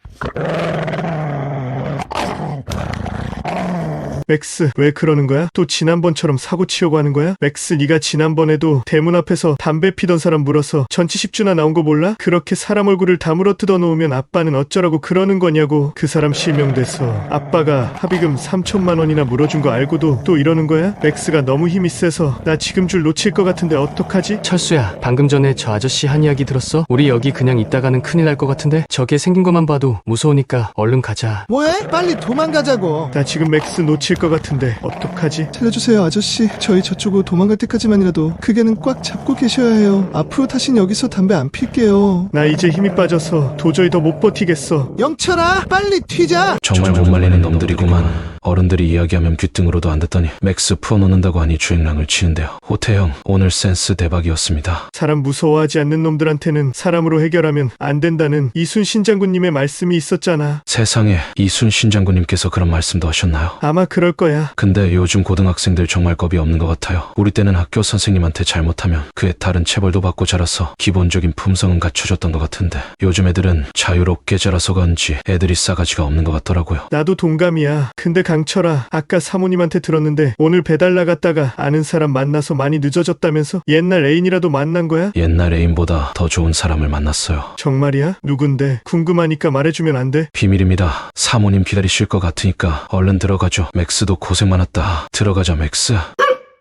F: 맥스, 왜 그러는 거야? 또 지난번처럼 사고 치려고 하는 거야? 맥스, 네가 지난번에도 대문 앞에서 담배 피던 사람 물어서 전치 10주나 나온 거 몰라? 그렇게 사람 얼굴을 다 물어 뜯어 놓으면 아빠는 어쩌라고 그러는 거냐고. 그 사람 실명돼서 아빠가 합의금 3천만 원이나 물어준 거 알고도 또 이러는 거야? 맥스가 너무 힘이 세서 나 지금 줄 놓칠 것 같은데 어떡하지?
O: 철수야, 방금 전에 저 아저씨 한 이야기 들었어? 우리 여기 그냥 있다가는 큰일 날 것 같은데? 저게 생긴 것만 봐도 무서우니까 얼른 가자.
N: 뭐해? 빨리 도망가자고.
F: 나 지금 맥스 놓칠 것 같은데 어떡하지?
N: 살려주세요, 아저씨. 저희 저쪽으로 도망갈 때까지만이라도 크게는 꽉 잡고 계셔야 해요. 앞으로 다신 여기서 담배 안 필게요.
F: 나 이제 힘이 빠져서 도저히 더 못 버티겠어.
N: 영철아, 빨리 튀자.
D: 정말 못 말리는 놈들이구만. 어른들이 이야기하면 귀등으로도 안 듣더니 맥스 풀어놓는다고 하니 주행랑을 치는데요. 호태형, 오늘 센스 대박이었습니다.
F: 사람 무서워하지 않는 놈들한테는 사람으로 해결하면 안 된다는 이순신 장군님의 말씀이 있었잖아.
D: 세상에, 이순신 장군님께서 그런 말씀도 하셨나요?
F: 아마 그럴 거야.
D: 근데 요즘 고등학생들 정말 겁이 없는 것 같아요. 우리 때는 학교 선생님한테 잘못하면 그에 따른 체벌도 받고 자라서 기본적인 품성은 갖춰졌던 것 같은데 요즘 애들은 자유롭게 자라서 그런지 애들이 싸가지가 없는 것 같더라고요.
F: 나도 동감이야. 근데 강철아, 아까 사모님한테 들었는데 오늘 배달 나갔다가 아는 사람 만나서 많이 늦어졌다면서? 옛날 애인이라도 만난 거야?
D: 옛날 애인보다 더 좋은 사람을 만났어요.
F: 정말이야? 누군데? 궁금하니까 말해주면 안 돼?
D: 비밀입니다. 사모님 기다리실 것 같으니까 얼른 들어가죠. 맥스도 고생 많았다. 들어가자, 맥스.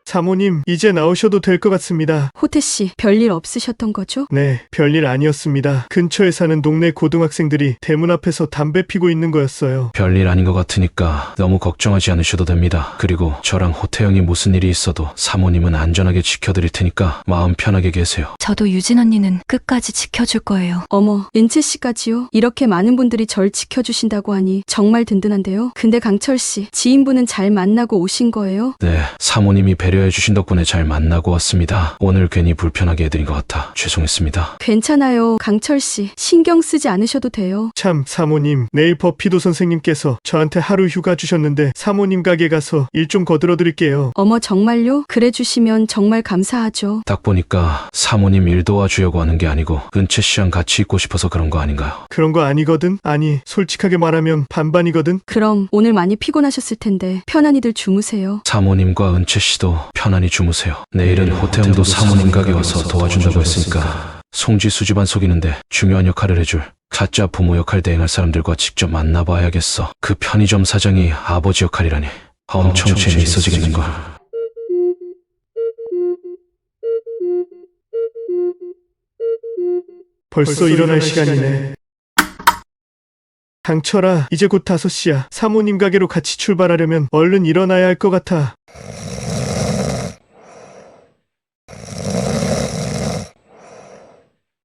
F: 사모님, 이제 나오셔도 될 것 같습니다.
A: 호태씨, 별일 없으셨던 거죠?
F: 네, 별일 아니었습니다. 근처에 사는 동네 고등학생들이 대문 앞에서 담배 피고 있는 거였어요.
D: 별일 아닌 것 같으니까 너무 걱정하지 않으셔도 됩니다. 그리고 저랑 호태형이 무슨 일이 있어도 사모님은 안전하게 지켜드릴 테니까 마음 편하게 계세요.
I: 저도 유진 언니는 끝까지 지켜줄 거예요.
A: 어머, 은채씨까지요? 이렇게 많은 분들이 절 지켜주신다고 하니 정말 든든한데요. 근데 강철씨, 지인분은 잘 만나고 오신 거예요?
D: 네, 사모님이 배려해 주신 덕분에 잘 만나고 왔습니다. 오늘 괜히 불편하게 해드린 것 같아 죄송했습니다.
A: 괜찮아요, 강철씨. 신경 쓰지 않으셔도 돼요.
F: 참, 사모님, 내일 버피도 선생님께서 저한테 하루 휴가 주셨는데 사모님 가게 가서 일 좀 거들어 드릴게요.
A: 어머, 정말요? 그래 주시면 정말 감사하죠.
D: 딱 보니까 사모님 일 도와주려고 하는 게 아니고 은채 씨랑 같이 있고 싶어서 그런 거 아닌가요?
F: 그런 거 아니거든? 아니, 솔직하게 말하면 반반이거든?
A: 그럼 오늘 많이 피곤하셨을 텐데 편안히들 주무세요.
D: 사모님과 은채 씨도 편안히 주무세요. 내일은 호태형도 사모님 가게 와서 도와준다고 했으니까 송지수 집안 속이는데 중요한 역할을 해줄 가짜 부모 역할 대행할 사람들과 직접 만나봐야겠어. 그 편의점 사장이 아버지 역할이라니 엄청 재미있어지겠는걸.
F: 벌써 일어날 시간이네. 강철아, 이제 곧 5시야. 사모님 가게로 같이 출발하려면 얼른 일어나야 할 것 같아.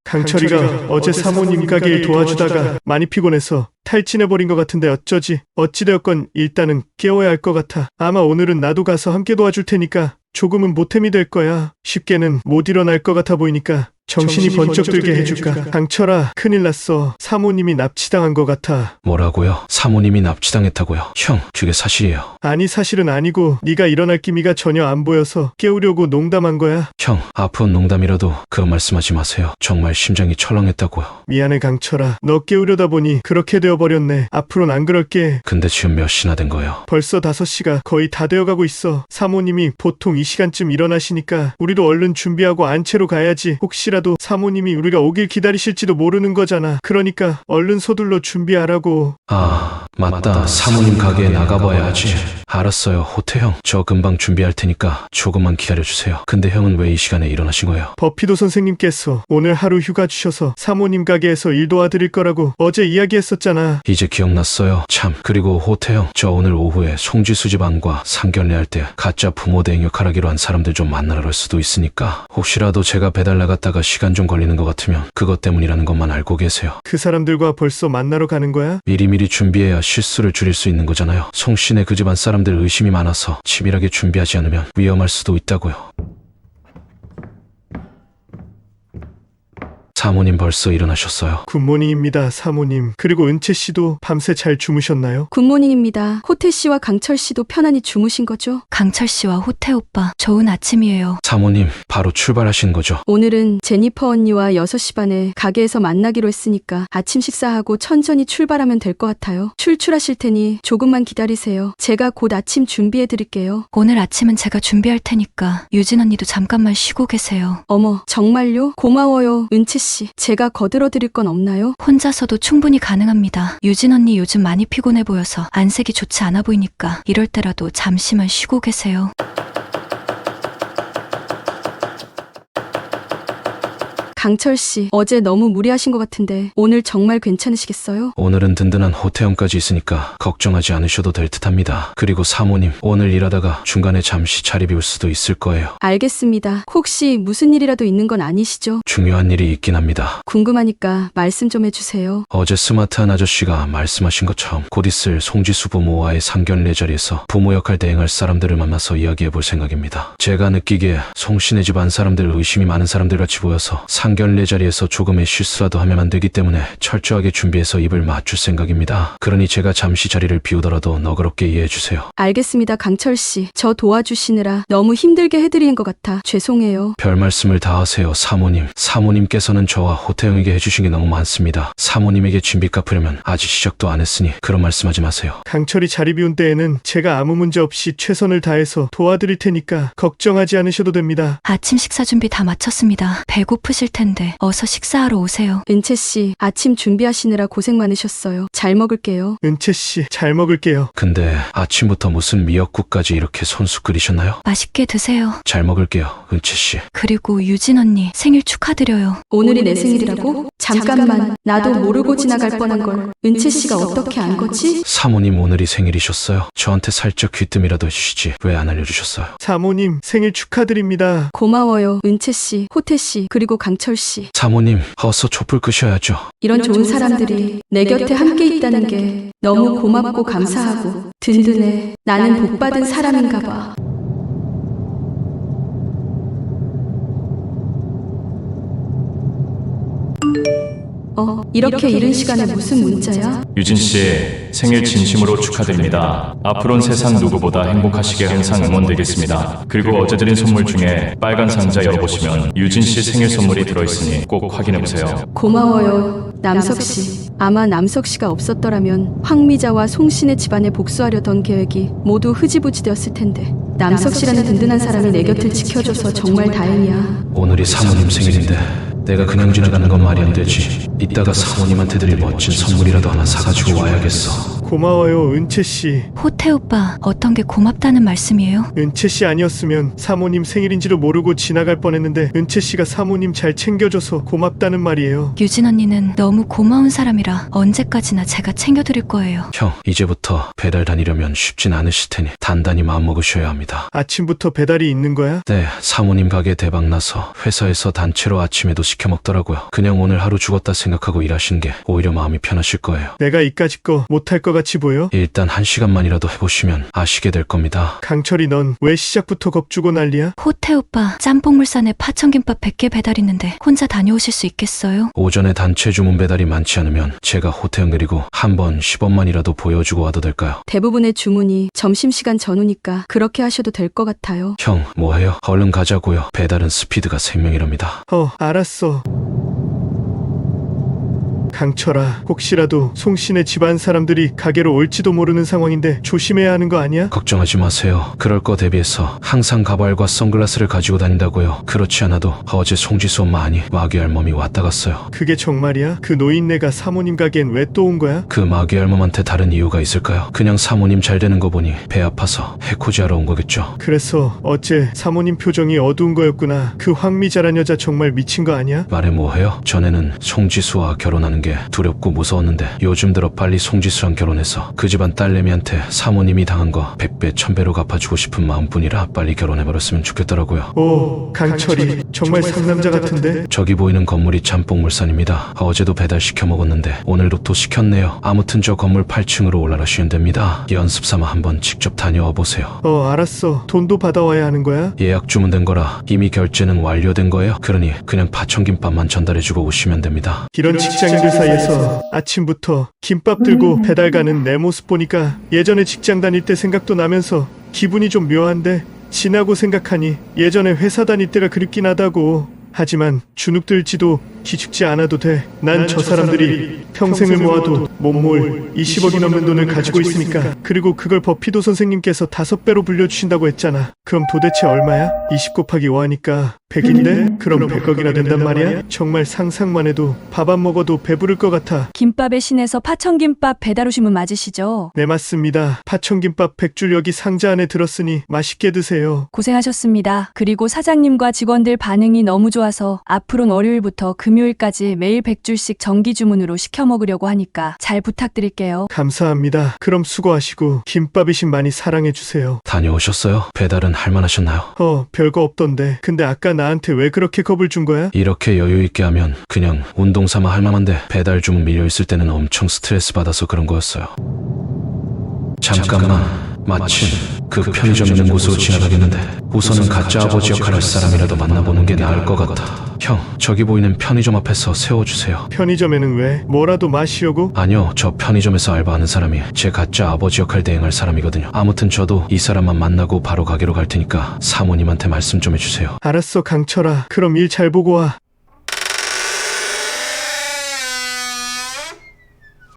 F: 강철이가 어제 사모님 가게 일 도와주다가 많이 피곤해서 탈진해버린 것 같은데 어쩌지? 어찌되었건 일단은 깨워야 할 것 같아. 아마 오늘은 나도 가서 함께 도와줄 테니까 조금은 보탬이 될 거야. 쉽게는 못 일어날 것 같아 보이니까 정신이 번쩍 들게 해줄까? 강철아, 큰일 났어. 사모님이 납치당한 것 같아.
D: 뭐라고요? 사모님이 납치당했다고요? 형, 그게 사실이에요.
F: 아니, 사실은 아니고 네가 일어날 기미가 전혀 안 보여서 깨우려고 농담한 거야.
D: 형, 아픈 농담이라도 그런 말씀하지 마세요. 정말 심장이 철렁했다고요.
F: 미안해, 강철아. 너 깨우려다 보니 그렇게 되어버렸네. 앞으로는 안 그럴게.
D: 근데 지금 몇 시나 된 거예요?
F: 벌써 5시가 거의 다 되어가고 있어. 사모님이 보통 이 시간쯤 일어나시니까 우리도 얼른 준비하고 안채로 가야지. 혹시라도 사모님이 우리가 오길 기다리실지도 모르는 거잖아. 그러니까 얼른 서둘러 준비하라고.
D: 아, 맞다. 사모님 가게에 나가봐야 하지. 알았어요, 호태형. 저 금방 준비할 테니까 조금만 기다려주세요. 근데 형은 왜 이 시간에 일어나신 거예요?
F: 버피도 선생님께서 오늘 하루 휴가 주셔서 사모님 가게에서 일 도와드릴 거라고 어제 이야기했었잖아.
D: 이제 기억났어요. 참, 그리고 호태형, 저 오늘 오후에 송지수 집안과 상견례 할 때 가짜 부모 대행 역할하기로 한 사람들 좀 만나러 갈 수도 있으니까 혹시라도 제가 배달 나갔다가 시간 좀 걸리는 것 같으면 그것 때문이라는 것만 알고 계세요.
F: 그 사람들과 벌써 만나러 가는 거야?
D: 미리미리 준비해야 실수를 줄일 수 있는 거잖아요. 송씨네 그 집안 사람들 의심이 많아서 치밀하게 준비하지 않으면 위험할 수도 있다고요. 사모님 벌써 일어나셨어요.
F: 굿모닝입니다, 사모님. 그리고 은채 씨도 밤새 잘 주무셨나요?
A: 굿모닝입니다. 호태 씨와 강철 씨도 편안히 주무신 거죠?
I: 강철 씨와 호태 오빠, 좋은 아침이에요.
D: 사모님, 바로 출발하시는 거죠?
A: 오늘은 제니퍼 언니와 6시 반에 가게에서 만나기로 했으니까 아침 식사하고 천천히 출발하면 될 것 같아요. 출출하실 테니 조금만 기다리세요. 제가 곧 아침 준비해 드릴게요.
I: 오늘 아침은 제가 준비할 테니까 유진 언니도 잠깐만 쉬고 계세요.
A: 어머, 정말요? 고마워요, 은채 씨. 제가 거들어 드릴 건 없나요?
I: 혼자서도 충분히 가능합니다. 유진 언니 요즘 많이 피곤해 보여서 안색이 좋지 않아 보이니까 이럴 때라도 잠시만 쉬고 계세요.
A: 강철 씨, 어제 너무 무리하신 것 같은데 오늘 정말 괜찮으시겠어요?
D: 오늘은 든든한 호태형까지 있으니까 걱정하지 않으셔도 될 듯합니다. 그리고 사모님, 오늘 일하다가 중간에 잠시 자리 비울 수도 있을 거예요.
A: 알겠습니다. 혹시 무슨 일이라도 있는 건 아니시죠?
D: 중요한 일이 있긴 합니다.
A: 궁금하니까 말씀 좀 해주세요.
D: 어제 스마트한 아저씨가 말씀하신 것처럼 곧 있을 송지수 부모와의 상견례 자리에서 부모 역할 대행할 사람들을 만나서 이야기해 볼 생각입니다. 제가 느끼기에 송씨네 집안 사람들 의심이 많은 사람들 같이 보여서 상견례 자리에서 조금의 실수라도 하면 안 되기 때문에 철저하게 준비해서 입을 맞출 생각입니다. 그러니 제가 잠시 자리를 비우더라도 너그럽게 이해해 주세요.
A: 알겠습니다, 강철 씨. 저 도와주시느라 너무 힘들게 해드리는 것 같아 죄송해요.
D: 별 말씀을 다 하세요, 사모님. 사모님께서는 저와 호태영에게 해주신 게 너무 많습니다. 사모님에게 진빚 갚으려면 아직 시작도 안 했으니 그런 말씀하지 마세요.
F: 강철이 자리 비운 때에는 제가 아무 문제 없이 최선을 다해서 도와드릴 테니까 걱정하지 않으셔도 됩니다.
I: 아침 식사 준비 다 마쳤습니다. 배고프실 텐데 어서 식사하러 오세요.
A: 은채 씨, 아침 준비하시느라 고생 많으셨어요. 잘 먹을게요.
F: 은채 씨, 잘 먹을게요.
D: 근데 아침부터 무슨 미역국까지 이렇게 손수 끓이셨나요?
I: 맛있게 드세요.
D: 잘 먹을게요, 은채 씨.
I: 그리고 유진 언니 생일 축하드려요.
A: 오늘이 내 생일이라고? 잠깐만, 나도 모르고 지나갈 뻔한 걸 은채 씨가 어떻게 안 거지?
D: 사모님 오늘이 생일이셨어요? 저한테 살짝 귀뜸이라도 해주시지 왜 안 알려주셨어요?
F: 사모님, 생일 축하드립니다.
A: 고마워요, 은채 씨, 호태 씨, 그리고 강철 씨.
D: 사모님, 어서 촛불 끄셔야죠.
A: 이런 좋은 사람들이 내 곁에 함께 있다는 게 너무 고맙고 감사하고 든든해. 나는 복받은 사람인가 봐. 이렇게 이른 시간에 무슨 문자야?
G: 유진 씨, 생일 진심으로 축하드립니다. 앞으로는 세상 누구보다 행복하시게 항상 응원되겠습니다. 그리고 어제 드린 선물 중에 빨간 상자 열어보시면 유진 씨 생일 선물이 들어있으니 꼭 확인해보세요.
A: 고마워요, 남석 씨. 아마 남석 씨가 없었더라면 황미자와 송신의 집안에 복수하려던 계획이 모두 흐지부지 되었을 텐데 남석 씨라는 든든한 사람이 내 곁을 지켜줘서 정말 다행이야.
D: 오늘이 사모님 생일인데 내가 그냥 지나가는 건 말이 안 되지. 이따가 사모님한테 드릴 멋진 선물이라도 하나 사가지고 와야겠어.
F: 고마워요, 은채 씨.
I: 호태 오빠, 어떤 게 고맙다는 말씀이에요?
F: 은채 씨 아니었으면 사모님 생일인지도 모르고 지나갈 뻔했는데 은채 씨가 사모님 잘 챙겨줘서 고맙다는 말이에요.
I: 유진 언니는 너무 고마운 사람이라 언제까지나 제가 챙겨드릴 거예요.
D: 형, 이제부터 배달 다니려면 쉽진 않으실 테니 단단히 마음먹으셔야 합니다.
F: 아침부터 배달이 있는 거야?
D: 네, 사모님 가게 대박나서 회사에서 단체로 아침에도 시켜 먹더라고요. 그냥 오늘 하루 죽었다 생각하고 일하시는 게 오히려 마음이 편하실 거예요.
F: 내가 이까짓 거 못할 것 같이 보여?
D: 일단 1시간만이라도 해보시면 아시게 될 겁니다.
F: 강철이, 넌 왜 시작부터 겁주고 난리야?
I: 호태 오빠, 짬뽕물산에 파천김밥 100개 배달 있는데 혼자 다녀오실 수 있겠어요?
D: 오전에 단체 주문 배달이 많지 않으면 제가 호태형 그리고 한 번 10원만이라도 보여주고 와도 될까요?
A: 대부분의 주문이 점심시간 전후니까 그렇게 하셔도 될 것 같아요.
D: 형, 뭐해요? 얼른 가자고요. 배달은 스피드가 생명이랍니다.
F: 알았어. 강철아, 혹시라도 송신의 집안 사람들이 가게로 올지도 모르는 상황인데 조심해야 하는 거 아니야?
D: 걱정하지 마세요. 그럴 거 대비해서 항상 가발과 선글라스를 가지고 다닌다고요. 그렇지 않아도 어제 송지수 엄마 아니 마귀 할멈이 왔다 갔어요.
F: 그게 정말이야? 그 노인네가 사모님 가게엔 왜 또 온 거야?
D: 그 마귀 할멈한테 다른 이유가 있을까요? 그냥 사모님 잘 되는 거 보니 배 아파서 해코지하러 온 거겠죠.
F: 그래서 어째 사모님 표정이 어두운 거였구나. 그 황미자란 여자 정말 미친 거 아니야?
D: 말해 뭐해요? 전에는 송지수와 결혼하는 게 두렵고 무서웠는데 요즘 들어 빨리 송지수랑 결혼해서 그 집안 딸내미한테 사모님이 당한 거 100배 1000배로 갚아주고 싶은 마음뿐이라 빨리 결혼해버렸으면 좋겠더라고요.
F: 오, 강철이 정말 상남자 같은데?
D: 저기 보이는 건물이 짬뽕물산입니다. 어제도 배달시켜 먹었는데 오늘도 또 시켰네요. 아무튼 저 건물 8층으로 올라가시면 됩니다. 연습삼아 한번 직접 다녀와 보세요.
F: 알았어. 돈도 받아와야 하는 거야?
D: 예약 주문된 거라 이미 결제는 완료된 거예요. 그러니 그냥 파천김밥만 전달해주고 오시면 됩니다.
F: 이런 직장인들 사이에서 아침부터 김밥 들고 배달 가는 내 모습 보니까 예전에 직장 다닐 때 생각도 나면서 기분이 좀 묘한데 지나고 생각하니 예전에 회사 다닐 때가 그립긴 하다고. 하지만 주눅 들지도 기죽지 않아도 돼. 난 저 사람들이 평생을 모아도 못 모을 20억이 넘는 돈을 가지고 있으니까. 그리고 그걸 버피도 선생님께서 5배로 불려주신다고 했잖아. 그럼 도대체 얼마야? 20 곱하기 5 하니까 100인데? 그럼 100억이나 된단 말이야? 정말 상상만 해도 밥 안 먹어도 배부를 것 같아.
I: 김밥의 신에서 파천김밥 배달 오시면 맞으시죠?
F: 네, 맞습니다. 파천김밥 100줄 여기 상자 안에 들었으니 맛있게 드세요.
I: 고생하셨습니다. 그리고 사장님과 직원들 반응이 너무 좋아서 앞으로는 월요일부터 금요일까지 매일 100줄씩 정기 주문으로 시켜 먹으려고 하니까 잘 부탁드릴게요.
F: 감사합니다. 그럼 수고하시고 김밥의 신 많이 사랑해주세요.
D: 다녀오셨어요? 배달은 할만하셨나요?
F: 별거 없던데. 근데 아까 나한테 왜 그렇게 겁을 준 거야?
D: 이렇게 여유 있게 하면 그냥 운동 삼아 할 만한데 배달 주문 밀려 있을 때는 엄청 스트레스 받아서 그런 거였어요. 잠깐만, 마침 그 편의점 있는 곳으로 지나가겠는데 우선은 가짜 아버지 역할 할 사람이라도 만나보는 게 나을 것 같아. 형, 저기 보이는 편의점 앞에서 세워주세요.
F: 편의점에는 왜? 뭐라도 마시려고?
D: 아니요, 저 편의점에서 알바하는 사람이 제 가짜 아버지 역할 대행할 사람이거든요. 아무튼 저도 이 사람만 만나고 바로 가게로 갈 테니까 사모님한테 말씀 좀 해주세요.
F: 알았어, 강철아. 그럼 일 잘 보고 와.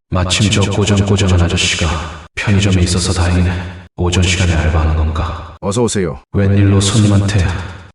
D: 마침 저 꼬정꼬정한 아저씨가 편의점에 있어서 다행이네. 오전 시간에 알바하는 건가?
P: 어서 오세요.
D: 웬일로 손님한테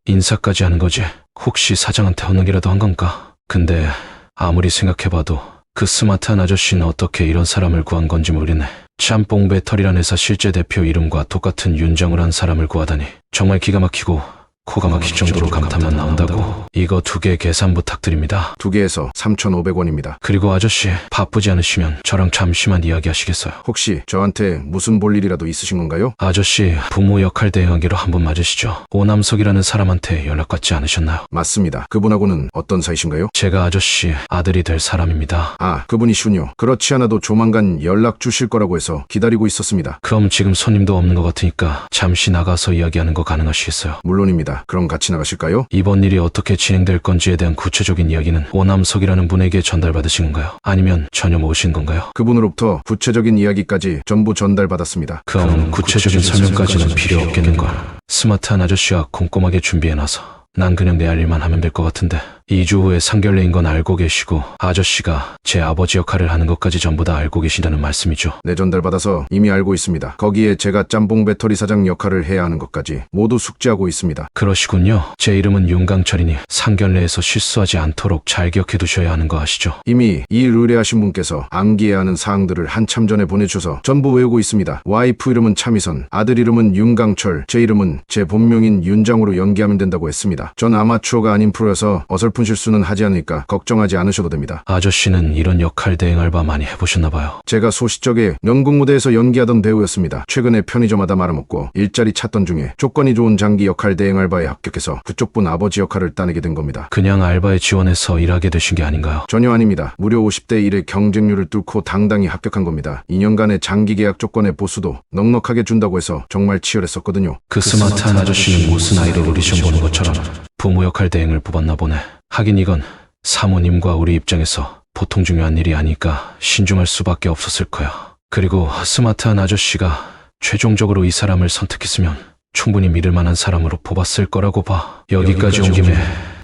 D: 인사까지 하는 거지? 혹시 사장한테 허능이라도 한 건가? 근데 아무리 생각해봐도 그 스마트한 아저씨는 어떻게 이런 사람을 구한 건지 모르네. 짬뽕 배터리란 회사 실제 대표 이름과 똑같은 윤정을 한 사람을 구하다니 정말 기가 막히고 코가 막힐 정도로 감탄만 나온다고. 이거 2개 계산 부탁드립니다.
P: 2개에서 3,500원입니다.
D: 그리고 아저씨, 바쁘지 않으시면 저랑 잠시만 이야기하시겠어요?
P: 혹시 저한테 무슨 볼 일이라도 있으신 건가요?
D: 아저씨, 부모 역할 대행하기로 한 분 맞으시죠? 오남석이라는 사람한테 연락 받지 않으셨나요?
P: 맞습니다. 그분하고는 어떤 사이신가요?
D: 제가 아저씨 아들이 될 사람입니다.
P: 아, 그분이시군요. 그렇지 않아도 조만간 연락 주실 거라고 해서 기다리고 있었습니다.
D: 그럼 지금 손님도 없는 것 같으니까 잠시 나가서 이야기하는 거 가능하시겠어요?
P: 물론입니다. 그럼 같이 나가실까요?
D: 이번 일이 어떻게 진행될 건지에 대한 구체적인 이야기는 오남석이라는 분에게 전달받으신 건가요? 아니면 전혀 모르신 건가요?
P: 그분으로부터 구체적인 이야기까지 전부 전달받았습니다.
D: 그럼 구체적인 설명까지는 필요 없겠는걸. 스마트한 아저씨와 꼼꼼하게 준비해놔서 난 그냥 내 할 일만 하면 될 것 같은데 2주 후에 상견례인 건 알고 계시고 아저씨가 제 아버지 역할을 하는 것까지 전부 다 알고 계신다는 말씀이죠?
P: 네, 전달받아서 이미 알고 있습니다. 거기에 제가 짬뽕 배터리 사장 역할을 해야 하는 것까지 모두 숙지하고 있습니다.
D: 그러시군요. 제 이름은 윤강철이니 상견례에서 실수하지 않도록 잘 기억해 두셔야 하는 거 아시죠?
P: 이미 이 의뢰하신 분께서 암기해야 하는 사항들을 한참 전에 보내주셔서 전부 외우고 있습니다. 와이프 이름은 차미선, 아들 이름은 윤강철, 제 이름은 제 본명인 윤장으로 연기하면 된다고 했습니다. 전 아마추어가 아닌 프로여서 어설픈 실수는 하지 않으니까 걱정하지 않으셔도 됩니다.
D: 아저씨는 이런 역할 대행 알바 많이 해보셨나봐요.
P: 제가 소시적에 연극 무대에서 연기하던 배우였습니다. 최근에 편의점마다 말아먹고 일자리 찾던 중에 조건이 좋은 장기 역할 대행 알바에 합격해서 그쪽 분 아버지 역할을 따내게 된 겁니다.
D: 그냥 알바에 지원해서 일하게 되신 게 아닌가요?
P: 전혀 아닙니다. 무려 50대 1의 경쟁률을 뚫고 당당히 합격한 겁니다. 2년간의 장기 계약 조건의 보수도 넉넉하게 준다고 해서 정말 치열했었거든요.
D: 그 스마트한 아저씨는 무슨 아이돌 오디션 보는 것처럼 부모 역할 대행을 뽑았나 보네. 하긴 이건 사모님과 우리 입장에서 보통 중요한 일이 아니까 신중할 수밖에 없었을 거야. 그리고 스마트한 아저씨가 최종적으로 이 사람을 선택했으면 충분히 믿을 만한 사람으로 뽑았을 거라고 봐. 여기까지 온 김에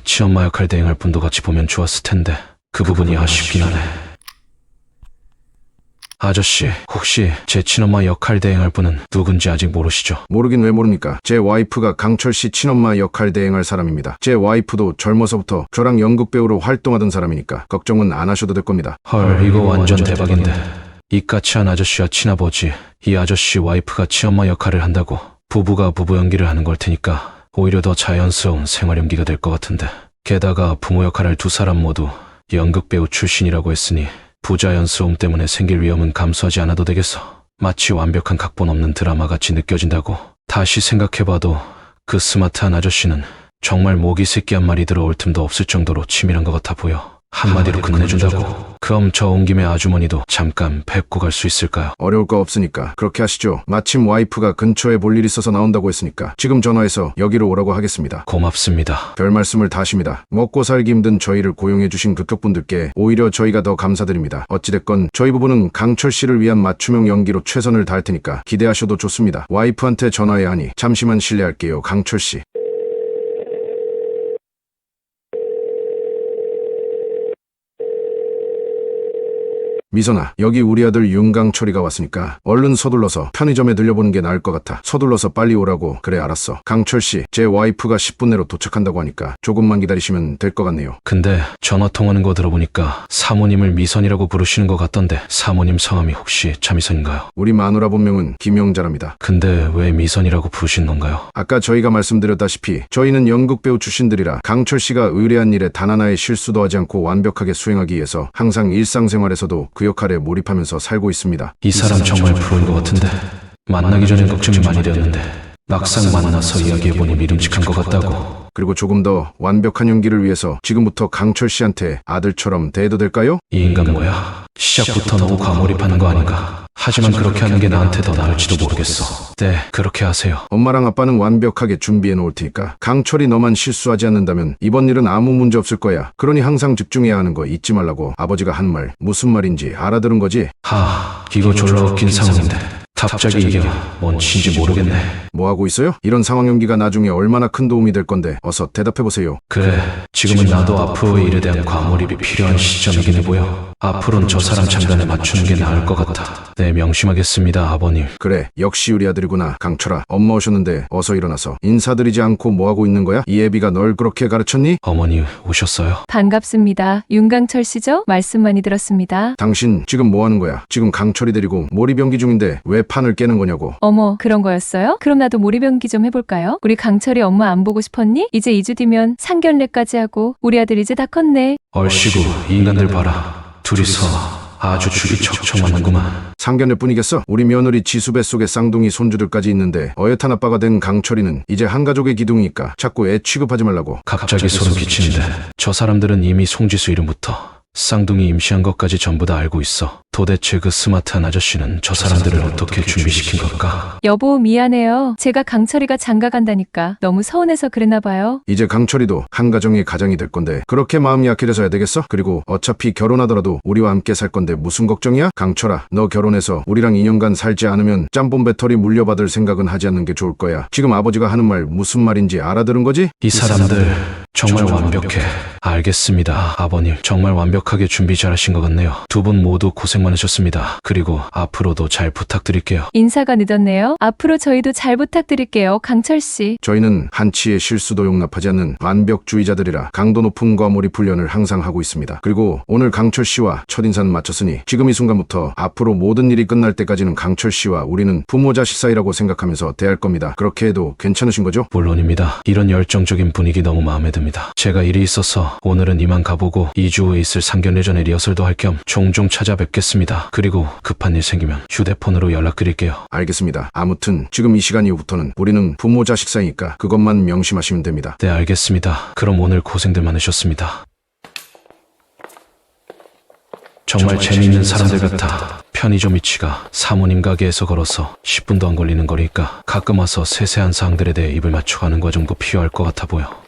D: 친엄마 역할 대행할 분도 같이 보면 좋았을 텐데 그 부분이 아쉽긴 하네. 아저씨, 혹시 제 친엄마 역할 대행할 분은 누군지 아직 모르시죠?
P: 모르긴 왜 모릅니까? 제 와이프가 강철씨 친엄마 역할 대행할 사람입니다. 제 와이프도 젊어서부터 저랑 연극배우로 활동하던 사람이니까 걱정은 안 하셔도 될 겁니다.
D: 헐, 이거 완전 대박인데. 이까치한 아저씨와 친아버지, 이 아저씨 와이프가 친엄마 역할을 한다고 부부가 부부 연기를 하는 걸 테니까 오히려 더 자연스러운 생활 연기가 될 것 같은데. 게다가 부모 역할을 두 사람 모두 연극배우 출신이라고 했으니 부자연스러움 때문에 생길 위험은 감수하지 않아도 되겠어. 마치 완벽한 각본 없는 드라마같이 느껴진다고. 다시 생각해봐도 그 스마트한 아저씨는 정말 모기 새끼 한 마리 들어올 틈도 없을 정도로 치밀한 것 같아 보여. 한마디로 끝내준다고. 그럼 저 온 김에 아주머니도 잠깐 뵙고 갈 수 있을까요?
P: 어려울 거 없으니까 그렇게 하시죠. 마침 와이프가 근처에 볼 일 있어서 나온다고 했으니까 지금 전화해서 여기로 오라고 하겠습니다.
D: 고맙습니다.
P: 별 말씀을 다 하십니다. 먹고 살기 힘든 저희를 고용해주신 극격분들께 오히려 저희가 더 감사드립니다. 어찌됐건 저희 부부는 강철 씨를 위한 맞춤형 연기로 최선을 다할 테니까 기대하셔도 좋습니다. 와이프한테 전화해야 하니 잠시만 실례할게요. 강철 씨. 미선아, 여기 우리 아들 윤강철이가 왔으니까 얼른 서둘러서 편의점에 들려보는 게 나을 것 같아. 서둘러서 빨리 오라고. 그래, 알았어. 강철씨, 제 와이프가 10분 내로 도착한다고 하니까 조금만 기다리시면 될 것 같네요.
D: 근데 전화 통하는 거 들어보니까 사모님을 미선이라고 부르시는 것 같던데 사모님 성함이 혹시 차미선인가요?
P: 우리 마누라 본명은 김영자랍니다.
D: 근데 왜 미선이라고 부르신 건가요?
P: 아까 저희가 말씀드렸다시피 저희는 연극배우 출신들이라 강철씨가 의뢰한 일에 단 하나의 실수도 하지 않고 완벽하게 수행하기 위해서 항상 일상생활에서도 그 역할에 몰입하면서 살고 있습니다.
D: 이 사람 정말 프로인 것 같은데 만나기 전엔 걱정이 많이 되었는데 막상 만나서 이야기해보니 믿음직한 것 같다고.
P: 그리고 조금 더 완벽한 연기를 위해서 지금부터 강철씨한테 아들처럼 대해도 될까요?
D: 이 인간 뭐야? 시작부터 너무 과몰입하는 거 아닌가? 하지만 그렇게 하는 게 나한테 더 나을지도 모르겠어. 네, 그렇게 하세요.
P: 엄마랑 아빠는 완벽하게 준비해 놓을 테니까 강철이 너만 실수하지 않는다면 이번 일은 아무 문제 없을 거야. 그러니 항상 집중해야 하는 거 잊지 말라고 아버지가 한 말 무슨 말인지 알아들은 거지?
D: 이거 졸라 웃긴 상황인데 갑자기 이게 뭔지 모르겠네.
P: 뭐 하고 있어요? 이런 상황 연기가 나중에 얼마나 큰 도움이 될 건데 어서 대답해보세요.
D: 그래, 지금은 나도 앞으로의 일에 대한 과몰입이 필요한 시점이긴 해 보여. 앞으로는 저 사람 장단에 맞추는 게 나을 것 같아. 네, 명심하겠습니다, 아버님.
P: 그래, 역시 우리 아들이구나. 강철아, 엄마 오셨는데 어서 일어나서 인사드리지 않고 뭐 하고 있는 거야? 이 애비가 널 그렇게 가르쳤니?
D: 어머니 오셨어요?
I: 반갑습니다. 윤강철 씨죠? 말씀 많이 들었습니다.
P: 당신 지금 뭐 하는 거야? 지금 강철이 데리고 몰입 연기 중인데 왜 판을 깨는 거냐고.
I: 어머, 그런 거였어요? 그럼 나도 몰입 연기 좀 해볼까요? 우리 강철이 엄마 안 보고 싶었니? 이제 2주 뒤면 상견례까지 하고 우리 아들 이제 다 컸네.
D: 얼씨구, 이 인간들 봐라. 둘이서 아주 죽이 척척 맞는구만.
P: 상견례뿐이겠어? 우리 며느리 지수 뱃속에 쌍둥이 손주들까지 있는데 어엿한 아빠가 된 강철이는 이제 한 가족의 기둥이니까 자꾸 애 취급하지 말라고.
D: 갑자기 소름 끼치는데 저 사람들은 이미 송지수 이름부터 쌍둥이 임시한 것까지 전부 다 알고 있어. 도대체 그 스마트한 아저씨는 저 사람들을 어떻게 준비시킨 걸까?
I: 여보, 미안해요. 제가 강철이가 장가 간다니까 너무 서운해서 그랬나 봐요.
P: 이제 강철이도 한 가정의 가장이 될 건데 그렇게 마음이 약해져야 되겠어? 그리고 어차피 결혼하더라도 우리와 함께 살 건데 무슨 걱정이야? 강철아, 너 결혼해서 우리랑 2년간 살지 않으면 짬뽕 배터리 물려받을 생각은 하지 않는 게 좋을 거야. 지금 아버지가 하는 말 무슨 말인지 알아들은 거지?
D: 이 사람들 정말 완벽해. 알겠습니다, 아버님. 정말 완벽하게 준비 잘하신 것 같네요. 두 분 모두 고생 많으셨습니다. 그리고 앞으로도 잘 부탁드릴게요.
I: 인사가 늦었네요. 앞으로 저희도 잘 부탁드릴게요, 강철 씨.
P: 저희는 한치의 실수도 용납하지 않는 완벽주의자들이라 강도 높은 과몰입 훈련을 항상 하고 있습니다. 그리고 오늘 강철 씨와 첫인사는 마쳤으니 지금 이 순간부터 앞으로 모든 일이 끝날 때까지는 강철 씨와 우리는 부모 자식 사이라고 생각하면서 대할 겁니다. 그렇게 해도 괜찮으신 거죠?
D: 물론입니다. 이런 열정적인 분위기 너무 마음에 듭니다. 제가 일이 있어서 오늘은 이만 가보고 2주 후에 있을 상견례 전에 리허설도 할 겸 종종 찾아뵙겠습니다. 그리고 급한 일 생기면 휴대폰으로 연락드릴게요.
P: 알겠습니다. 아무튼 지금 이 시간 이후부터는 우리는 부모 자식 사이니까 그것만 명심하시면 됩니다.
D: 네, 알겠습니다. 그럼 오늘 고생들 많으셨습니다. 정말 재미있는 사람들 같아. 편의점 위치가 사모님 가게에서 걸어서 10분도 안 걸리는 거리니까 가끔 와서 세세한 사항들에 대해 입을 맞춰가는 과정도 필요할 것 같아 보여.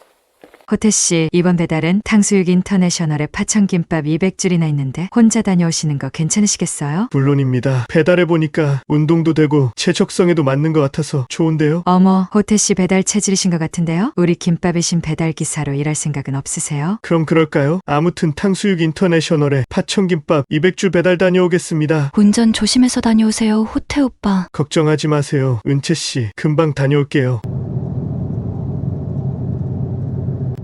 E: 호태씨, 이번 배달은 탕수육 인터내셔널에 파천김밥 200줄이나 있는데 혼자 다녀오시는 거 괜찮으시겠어요?
F: 물론입니다. 배달해보니까 운동도 되고 체적성에도 맞는 것 같아서 좋은데요.
E: 어머, 호태씨 배달 체질이신 것 같은데요? 우리 김밥이신 배달기사로 일할 생각은 없으세요?
F: 그럼 그럴까요? 아무튼 탕수육 인터내셔널에 파천김밥 200줄 배달 다녀오겠습니다.
I: 운전 조심해서 다녀오세요, 호태 오빠.
F: 걱정하지 마세요. 은채씨, 금방 다녀올게요.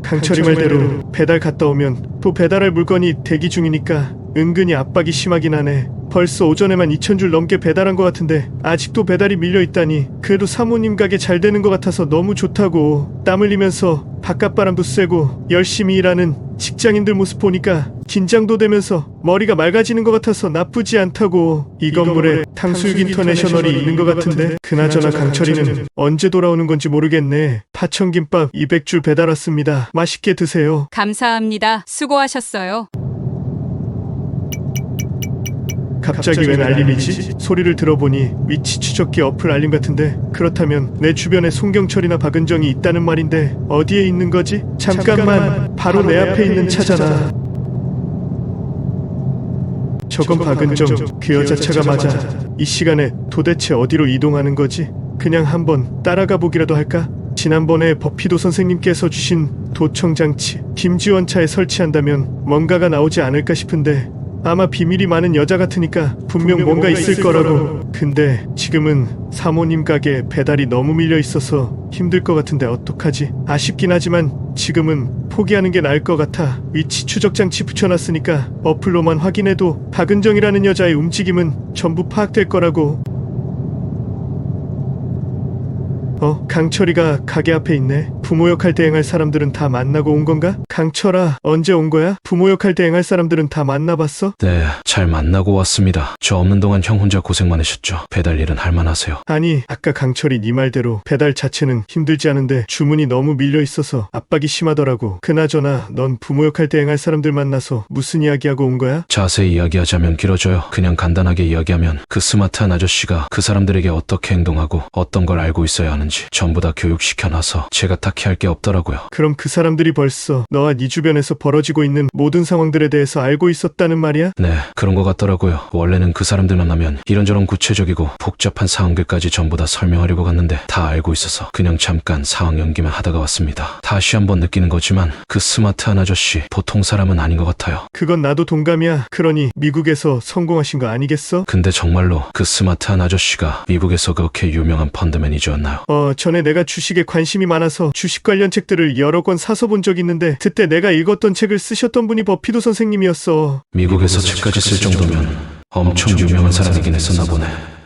F: 강철이 말대로 배달 갔다 오면 또 배달할 물건이 대기 중이니까 은근히 압박이 심하긴 하네. 벌써 오전에만 2,000줄 넘게 배달한 것 같은데 아직도 배달이 밀려있다니. 그래도 사모님 가게 잘 되는 것 같아서 너무 좋다고. 땀 흘리면서 바깥바람도 쐬고 열심히 일하는 직장인들 모습 보니까 긴장도 되면서 머리가 맑아지는 것 같아서 나쁘지 않다고. 이 건물에 탕수육 인터내셔널이 있는 것 같은데 그나저나 강철이는 언제 돌아오는 건지 모르겠네. 파천김밥 200줄 배달 왔습니다. 맛있게 드세요.
C: 감사합니다. 수고하셨어요.
F: 갑자기 웬 알림이지? 소리를 들어보니 위치 추적기 어플 알림 같은데 그렇다면 내 주변에 송경철이나 박은정이 있다는 말인데 어디에 있는 거지? 잠깐만, 바로 내 앞에 있는 차잖아. 저건 박은정, 그 여자 차가 맞아. 이 시간에 도대체 어디로 이동하는 거지? 그냥 한번 따라가 보기라도 할까? 지난번에 버피도 선생님께서 주신 도청장치 김지원 차에 설치한다면 뭔가가 나오지 않을까 싶은데 아마 비밀이 많은 여자 같으니까 분명 뭔가 있을 거라고. 근데 지금은 사모님 가게 배달이 너무 밀려 있어서 힘들 것 같은데 어떡하지? 아쉽긴 하지만 지금은 포기하는 게 나을 것 같아. 위치 추적 장치 붙여놨으니까 어플로만 확인해도 박은정이라는 여자의 움직임은 전부 파악될 거라고. 강철이가 가게 앞에 있네. 부모 역할 대행할 사람들은 다 만나고 온 건가? 강철아, 언제 온 거야? 부모 역할 대행할 사람들은 다 만나봤어?
D: 네, 잘 만나고 왔습니다. 저 없는 동안 형 혼자 고생 많으셨죠. 배달 일은 할만하세요.
F: 아니, 아까 강철이 네 말대로 배달 자체는 힘들지 않은데 주문이 너무 밀려 있어서 압박이 심하더라고. 그나저나 넌 부모 역할 대행할 사람들 만나서 무슨 이야기하고 온 거야?
D: 자세히 이야기하자면 길어져요. 그냥 간단하게 이야기하면 그 스마트한 아저씨가 그 사람들에게 어떻게 행동하고 어떤 걸 알고 있어야 하는지 전부 다 교육시켜놔서 제가 딱히 할 게 없더라고요.
F: 그럼 그 사람들이 벌써 너와 네 주변에서 벌어지고 있는 모든 상황들에 대해서 알고 있었다는 말이야?
D: 네, 그런 것 같더라고요. 원래는 그 사람들 만나면 이런저런 구체적이고 복잡한 상황들까지 전부 다 설명하려고 갔는데 다 알고 있어서 그냥 잠깐 상황 연기만 하다가 왔습니다. 다시 한번 느끼는 거지만 그 스마트한 아저씨 보통 사람은 아닌 것 같아요.
F: 그건 나도 동감이야. 그러니 미국에서 성공하신 거 아니겠어?
D: 근데 정말로 그 스마트한 아저씨가 미국에서 그렇게 유명한 펀드 매니저였나요?
F: 전에 내가 주식에 관심이 많아서 주식 관련 책들을 여러 권 사서 본 적이 있는데 그때 내가 읽었던 책을 쓰셨던 분이 버피도 선생님이었어.
D: 미국에서 책까지 쓸 정도면 엄청 유명한 사람이긴 했었나 보네.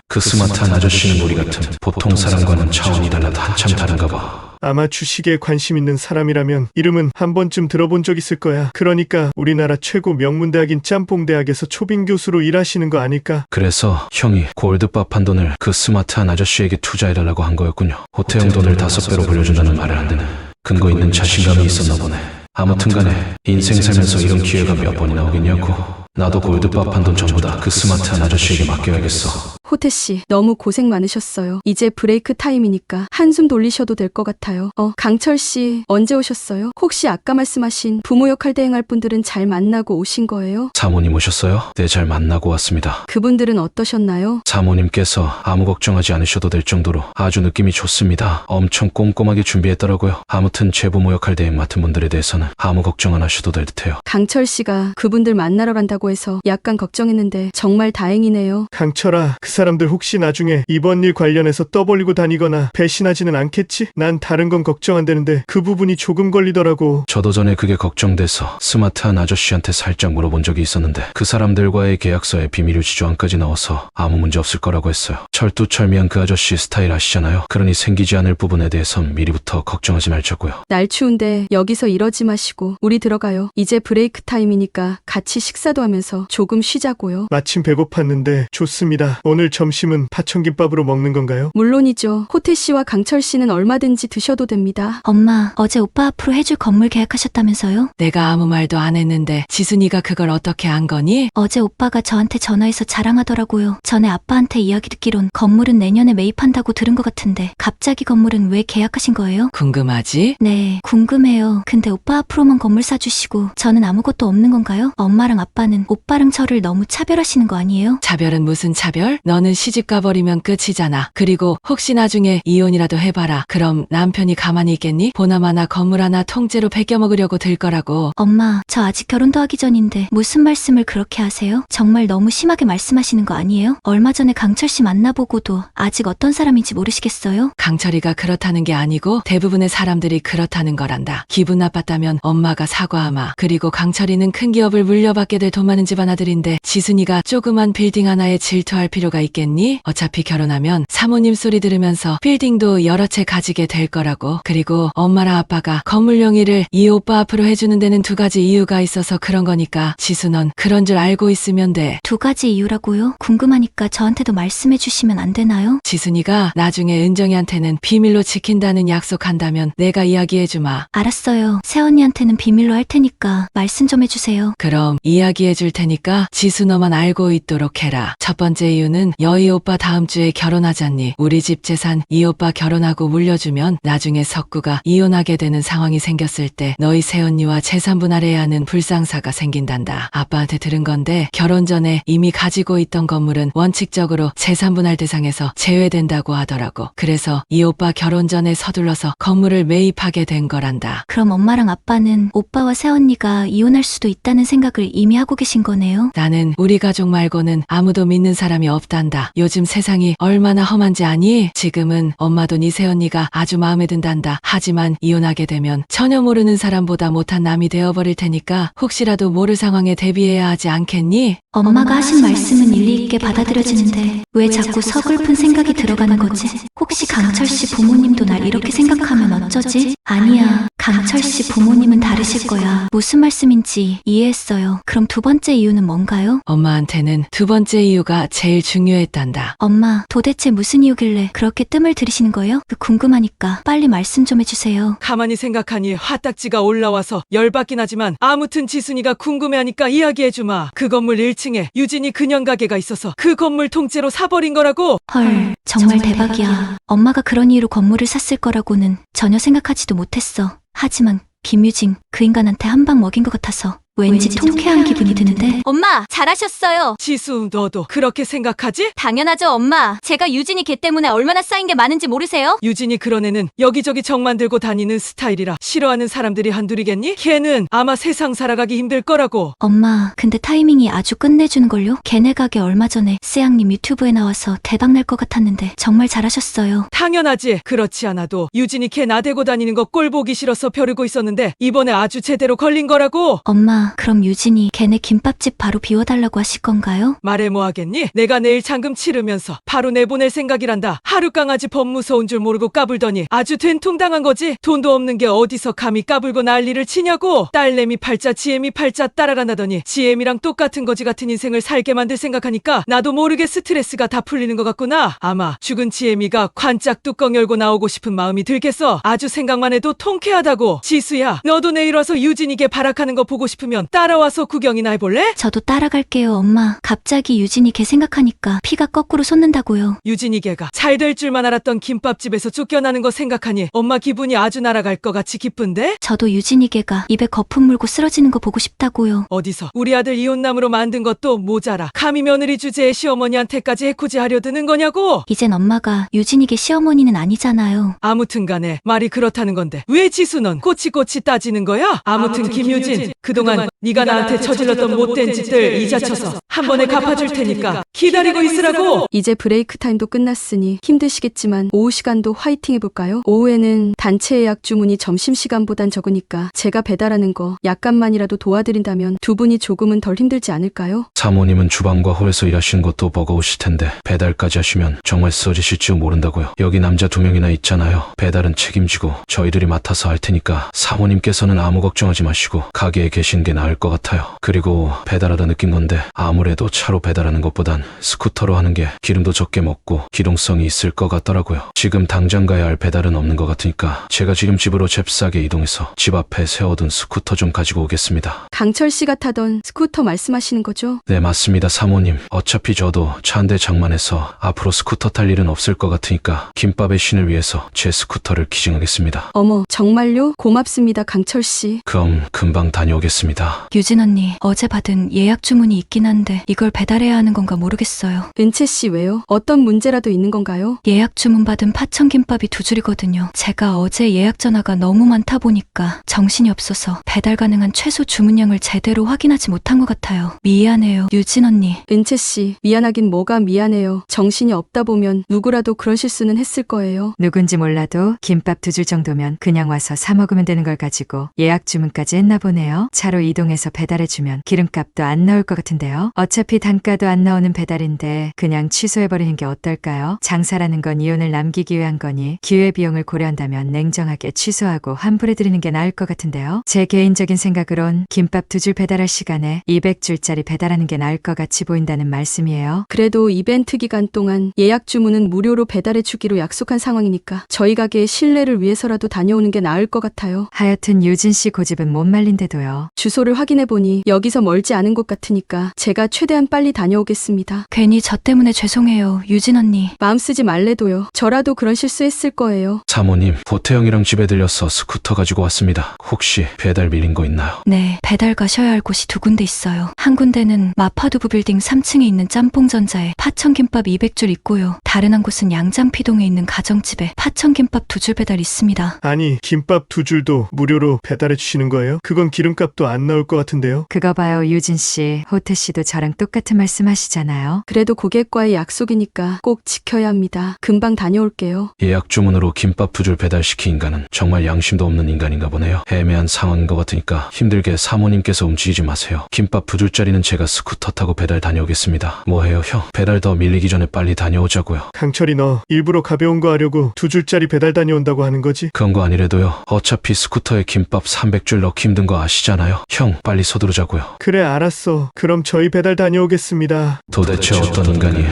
D: 그 스마트한 아저씨는 우리 같은 보통 사람과는 차원이 달라도 한참 다른가 봐.
F: 아마 주식에 관심 있는 사람이라면 이름은 한 번쯤 들어본 적 있을 거야. 그러니까 우리나라 최고 명문대학인 짬뽕대학에서 초빙 교수로 일하시는 거 아닐까?
D: 그래서 형이 골드밥 한 돈을 그 스마트한 아저씨에게 투자해달라고 한 거였군요. 호태형 돈을 5배로 불려준다는 말을 안 되는 근거 있는 자신감이 있었나 보네. 아무튼 간에 인생 살면서 이런 기회가 몇 번이나 오겠냐고. 나도 골드밥 한 돈 전부 다 그 스마트한 아저씨에게 맡겨야겠어.
A: 호태씨, 너무 고생 많으셨어요. 이제 브레이크 타임이니까 한숨 돌리셔도 될 것 같아요. 강철씨, 언제 오셨어요? 혹시 아까 말씀하신 부모 역할 대행할 분들은 잘 만나고 오신 거예요?
D: 사모님 오셨어요? 네, 잘 만나고 왔습니다.
A: 그분들은 어떠셨나요?
D: 사모님께서 아무 걱정하지 않으셔도 될 정도로 아주 느낌이 좋습니다. 엄청 꼼꼼하게 준비했더라고요. 아무튼 제 부모 역할 대행 맡은 분들에 대해서는 아무 걱정 안 하셔도 될 듯해요.
A: 강철씨가 그분들 만나러 간다고 해서 약간 걱정했는데 정말 다행이네요.
F: 강철아, 그 사람들 혹시 나중에 이번 일 관련해서 떠벌리고 다니거나 배신하지는 않겠지? 난 다른 건 걱정 안 되는데 그 부분이 조금 걸리더라고.
D: 저도 전에 그게 걱정돼서 스마트한 아저씨한테 살짝 물어본 적이 있었는데 그 사람들과의 계약서에 비밀 유지 조항까지 넣어서 아무 문제 없을 거라고 했어요. 철두철미한 그 아저씨 스타일 아시잖아요. 그러니 생기지 않을 부분에 대해선 미리부터 걱정하지 말자고요.
A: 날 추운데 여기서 이러지 마시고 우리 들어가요. 이제 브레이크 타임이니까 같이 식사도 하면서 조금 쉬자고요.
F: 마침 배고팠는데 좋습니다. 오늘 점심은 파천김밥으로 먹는 건가요?
A: 물론이죠. 호태씨와 강철씨는 얼마든지 드셔도 됩니다.
I: 엄마, 어제 오빠 앞으로 해줄 건물 계약하셨다면서요?
L: 내가 아무 말도 안 했는데 지순이가 그걸 어떻게 안 거니?
I: 어제 오빠가 저한테 전화해서 자랑하더라고요. 전에 아빠한테 이야기 듣기론 건물은 내년에 매입한다고 들은 것 같은데 갑자기 건물은 왜 계약하신 거예요?
L: 궁금하지?
I: 네, 궁금해요. 근데 오빠 앞으로만 건물 사주시고 저는 아무것도 없는 건가요? 엄마랑 아빠는 오빠랑 저를 너무 차별하시는 거 아니에요?
L: 차별은 무슨 차별? 너는 시집 가버리면 끝이잖아. 그리고 혹시 나중에 이혼이라도 해봐라. 그럼 남편이 가만히 있겠니? 보나마나 건물 하나 통째로 베껴먹으려고 들 거라고.
I: 엄마, 저 아직 결혼도 하기 전인데 무슨 말씀을 그렇게 하세요? 정말 너무 심하게 말씀하시는 거 아니에요? 얼마 전에 강철 씨 만나보고도 아직 어떤 사람인지 모르시겠어요?
L: 강철이가 그렇다는 게 아니고 대부분의 사람들이 그렇다는 거란다. 기분 나빴다면 엄마가 사과하마. 그리고 강철이는 큰 기업을 물려받게 될 돈 많은 집안 아들인데 지순이가 조그만 빌딩 하나에 질투할 필요가 있겠니? 어차피 결혼하면 사모님 소리 들으면서 빌딩도 여러 채 가지게 될 거라고. 그리고 엄마랑 아빠가 건물 영위를 이 오빠 앞으로 해주는 데는 2가지 이유가 있어서 그런 거니까 지수 넌 그런 줄 알고 있으면 돼.
I: 2가지 이유라고요? 궁금하니까 저한테도 말씀해 주시면 안 되나요?
L: 지순이가 나중에 은정이한테는 비밀로 지킨다는 약속한다면 내가 이야기해주마.
I: 알았어요. 새언니한테는 비밀로 할 테니까 말씀 좀 해주세요.
L: 그럼 이야기해줄 테니까 지수 너만 알고 있도록 해라. 첫 번째 이유는 여희 오빠 다음 주에 결혼하잖니. 우리 집 재산 이 오빠 결혼하고 물려주면 나중에 석구가 이혼하게 되는 상황이 생겼을 때 너희 새언니와 재산 분할해야 하는 불상사가 생긴단다. 아빠한테 들은 건데 결혼 전에 이미 가지고 있던 건물은 원칙적으로 재산 분할 대상에서 제외된다고 하더라고. 그래서 이 오빠 결혼 전에 서둘러서 건물을 매입하게 된 거란다.
I: 그럼 엄마랑 아빠는 오빠와 새언니가 이혼할 수도 있다는 생각을 이미 하고 계신 거네요?
L: 나는 우리 가족 말고는 아무도 믿는 사람이 없단다. 요즘 세상이 얼마나 험한지 아니? 지금은 엄마도 네 새언니가 아주 마음에 든단다. 하지만 이혼하게 되면 전혀 모르는 사람보다 못한 남이 되어버릴 테니까 혹시라도 모를 상황에 대비해야 하지 않겠니?
I: 엄마가 하신 말씀은 일리 있게 받아들여지는데 왜 자꾸 서글픈 생각이 들어가는 거지? 혹시 강철 씨 부모님도 날 이렇게 생각하면 어쩌지? 아니야. 강철 씨 부모님은 다르실 거야. 무슨 말씀인지 이해했어요. 그럼 두 번째 이유는 뭔가요?
L: 엄마한테는 두 번째 이유가 제일 중요했단다.
I: 엄마, 도대체 무슨 이유길래 그렇게 뜸을 들이시는 거예요? 궁금하니까 빨리 말씀 좀 해주세요.
B: 가만히 생각하니 화딱지가 올라와서 열받긴 하지만 아무튼 지순이가 궁금해하니까 이야기해주마. 그 건물 1층에 유진이 그냥 가게가 있어서 그 건물 통째로 사버린 거라고.
I: 헐, 정말 대박이야. 엄마가 그런 이유로 건물을 샀을 거라고는 전혀 생각하지도 못했어. 하지만 김유진, 그 인간한테 한 방 먹인 것 같아서 왠지 통쾌한 기분이 드는데.
Q: 엄마, 잘하셨어요.
B: 지수, 너도 그렇게 생각하지?
Q: 당연하죠, 엄마. 제가 유진이 걔 때문에 얼마나 쌓인 게 많은지 모르세요?
B: 유진이 그런 애는 여기저기 정 만들고 다니는 스타일이라 싫어하는 사람들이 한둘이겠니? 걔는 아마 세상 살아가기 힘들 거라고.
I: 엄마, 근데 타이밍이 아주 끝내주는걸요? 걔네 가게 얼마 전에 스양님 유튜브에 나와서 대박날 것 같았는데 정말 잘하셨어요.
B: 당연하지. 그렇지 않아도 유진이 걔 나대고 다니는 거 꼴 보기 싫어서 벼르고 있었는데 이번에 아주 제대로 걸린 거라고.
I: 엄마, 그럼 유진이 걔네 김밥집 바로 비워달라고 하실 건가요?
B: 말해 뭐 하겠니? 내가 내일 잔금 치르면서 바로 내보낼 생각이란다. 하루 강아지 법 무서운 줄 모르고 까불더니 아주 된통당한 거지. 돈도 없는 게 어디서 감히 까불고 난리를 치냐고. 딸내미 팔자 지혜미 팔자 따라간다더니 지혜미랑 똑같은 거지 같은 인생을 살게 만들 생각하니까 나도 모르게 스트레스가 다 풀리는 것 같구나. 아마 죽은 지혜미가 관짝 뚜껑 열고 나오고 싶은 마음이 들겠어. 아주 생각만 해도 통쾌하다고. 지수야, 너도 내일 와서 유진이게 발악하는 거 보고 싶으면 따라와서 구경이나 해볼래?
I: 저도 따라갈게요, 엄마. 갑자기 유진이 걔 생각하니까 피가 거꾸로 솟는다고요.
B: 유진이 걔가 잘 될 줄만 알았던 김밥집에서 쫓겨나는 거 생각하니 엄마 기분이 아주 날아갈 것 같이 기쁜데?
I: 저도 유진이 걔가 입에 거품 물고 쓰러지는 거 보고 싶다고요.
B: 어디서 우리 아들 이혼남으로 만든 것도 모자라 감히 며느리 주제에 시어머니한테까지 해코지 하려 드는 거냐고?
I: 이젠 엄마가 유진이 걔 시어머니는 아니잖아요.
B: 아무튼 간에 말이 그렇다는 건데 왜 지수 넌 꼬치꼬치 따지는 거야? 아무튼 김유진, 그동안 네가 나한테 저질렀던 못된 짓들 이자쳐서 한 번에 갚아줄 테니까 기다리고 있으라고.
A: 이제 브레이크 타임도 끝났으니 힘드시겠지만 오후 시간도 화이팅 해볼까요? 오후에는 단체 예약 주문이 점심시간보단 적으니까 제가 배달하는 거 약간만이라도 도와드린다면 두 분이 조금은 덜 힘들지 않을까요?
D: 사모님은 주방과 홀에서 일하시는 것도 버거우실 텐데 배달까지 하시면 정말 쓰러지실지도 모른다고요. 여기 남자 2명이나 있잖아요. 배달은 책임지고 저희들이 맡아서 할 테니까 사모님께서는 아무 걱정하지 마시고 가게에 계신 게 나을 것 같아요. 그리고 배달하다 느낀 건데 아무래도 차로 배달하는 것보단 스쿠터로 하는 게 기름도 적게 먹고 기동성이 있을 것 같더라고요. 지금 당장 가야 할 배달은 없는 것 같으니까 제가 지금 집으로 잽싸게 이동해서 집 앞에 세워둔 스쿠터 좀 가지고 오겠습니다.
A: 강철 씨가 타던 스쿠터 말씀하시는 거죠?
D: 네, 맞습니다, 사모님. 어차피 저도 차 한 대 장만해서 앞으로 스쿠터 탈 일은 없을 것 같으니까 김밥의 신을 위해서 제 스쿠터를 기증하겠습니다.
A: 어머, 정말요? 고맙습니다, 강철 씨.
D: 그럼 금방 다녀오겠습니다.
I: 유진 언니, 어제 받은 예약 주문이 있긴 한데 이걸 배달해야 하는 건가 모르겠어요.
A: 은채 씨 왜요? 어떤 문제라도 있는 건가요?
I: 예약 주문 받은 파천김밥이 2줄이거든요. 제가 어제 예약 전화가 너무 많다 보니까 정신이 없어서 배달 가능한 최소 주문량을 제대로 확인하지 못한 것 같아요. 미안해요, 유진 언니.
A: 은채 씨, 미안하긴 뭐가 미안해요. 정신이 없다 보면 누구라도 그런 실수는 했을 거예요.
E: 누군지 몰라도 김밥 2줄 정도면 그냥 와서 사 먹으면 되는 걸 가지고 예약 주문까지 했나 보네요. 차로 이동해서 배달해주면 기름값도 안 나올 것 같은데요. 어차피 단가도 안 나오는 배달인데 그냥 취소해버리는 게 어떨까요? 장사라는 건 이혼을 남기기 위한 거니 기회비용을 고려한다면 냉정하게 취소하고 환불해드리는 게 나을 것 같은데요. 제 개인적인 생각으론 김밥 2줄 배달할 시간에 200줄짜리 배달하는 게 나을 것 같이 보인다는 말씀이에요.
A: 그래도 이벤트 기간 동안 예약 주문은 무료로 배달해주기로 약속한 상황이니까 저희 가게의 신뢰를 위해서라도 다녀오는 게 나을 것 같아요.
E: 하여튼 유진 씨 고집은 못 말린데도요.
A: 주소 주소를 확인해보니 여기서 멀지 않은 곳 같으니까 제가 최대한 빨리 다녀오겠습니다.
I: 괜히 저 때문에 죄송해요, 유진 언니.
A: 마음 쓰지 말래도요. 저라도 그런 실수했을 거예요.
D: 사모님, 보태형이랑 집에 들려서 스쿠터 가지고 왔습니다. 혹시 배달 밀린 거 있나요?
I: 네, 배달 가셔야 할 곳이 두 군데 있어요. 한 군데는 마파두부 빌딩 3층에 있는 짬뽕전자에 파천김밥 200줄 있고요. 다른 한 곳은 양장피동에 있는 가정집에 파천김밥 2줄 배달 있습니다.
F: 아니, 김밥 2줄도 무료로 배달해 주시는 거예요? 그건 기름값도 안 나올 것 같은데요?
E: 그거 봐요, 유진 씨. 호태 씨도 저랑 똑같은 말씀 하시잖아요.
A: 그래도 고객과의 약속이니까 꼭 지켜야 합니다. 금방 다녀올게요.
D: 예약 주문으로 김밥 2줄 배달시킨 인간은 정말 양심도 없는 인간인가 보네요. 애매한 상황인 것 같으니까 힘들게 사모님께서 움직이지 마세요. 김밥 2줄짜리는 제가 스쿠터 타고 배달 다녀오겠습니다. 뭐해요, 형? 배달 더 밀리기 전에 빨리 다녀오자고요.
F: 강철이 너 일부러 가벼운 거 하려고 2줄짜리 배달 다녀온다고 하는 거지?
D: 그런 거 아니래도요. 어차피 스쿠터에 김밥 300줄 넣기 힘든 거 아시잖아요. 형, 빨리 서두르자고요.
F: 그래, 알았어. 그럼 저희 배달 다녀오겠습니다.
D: 도대체 어떤 인간이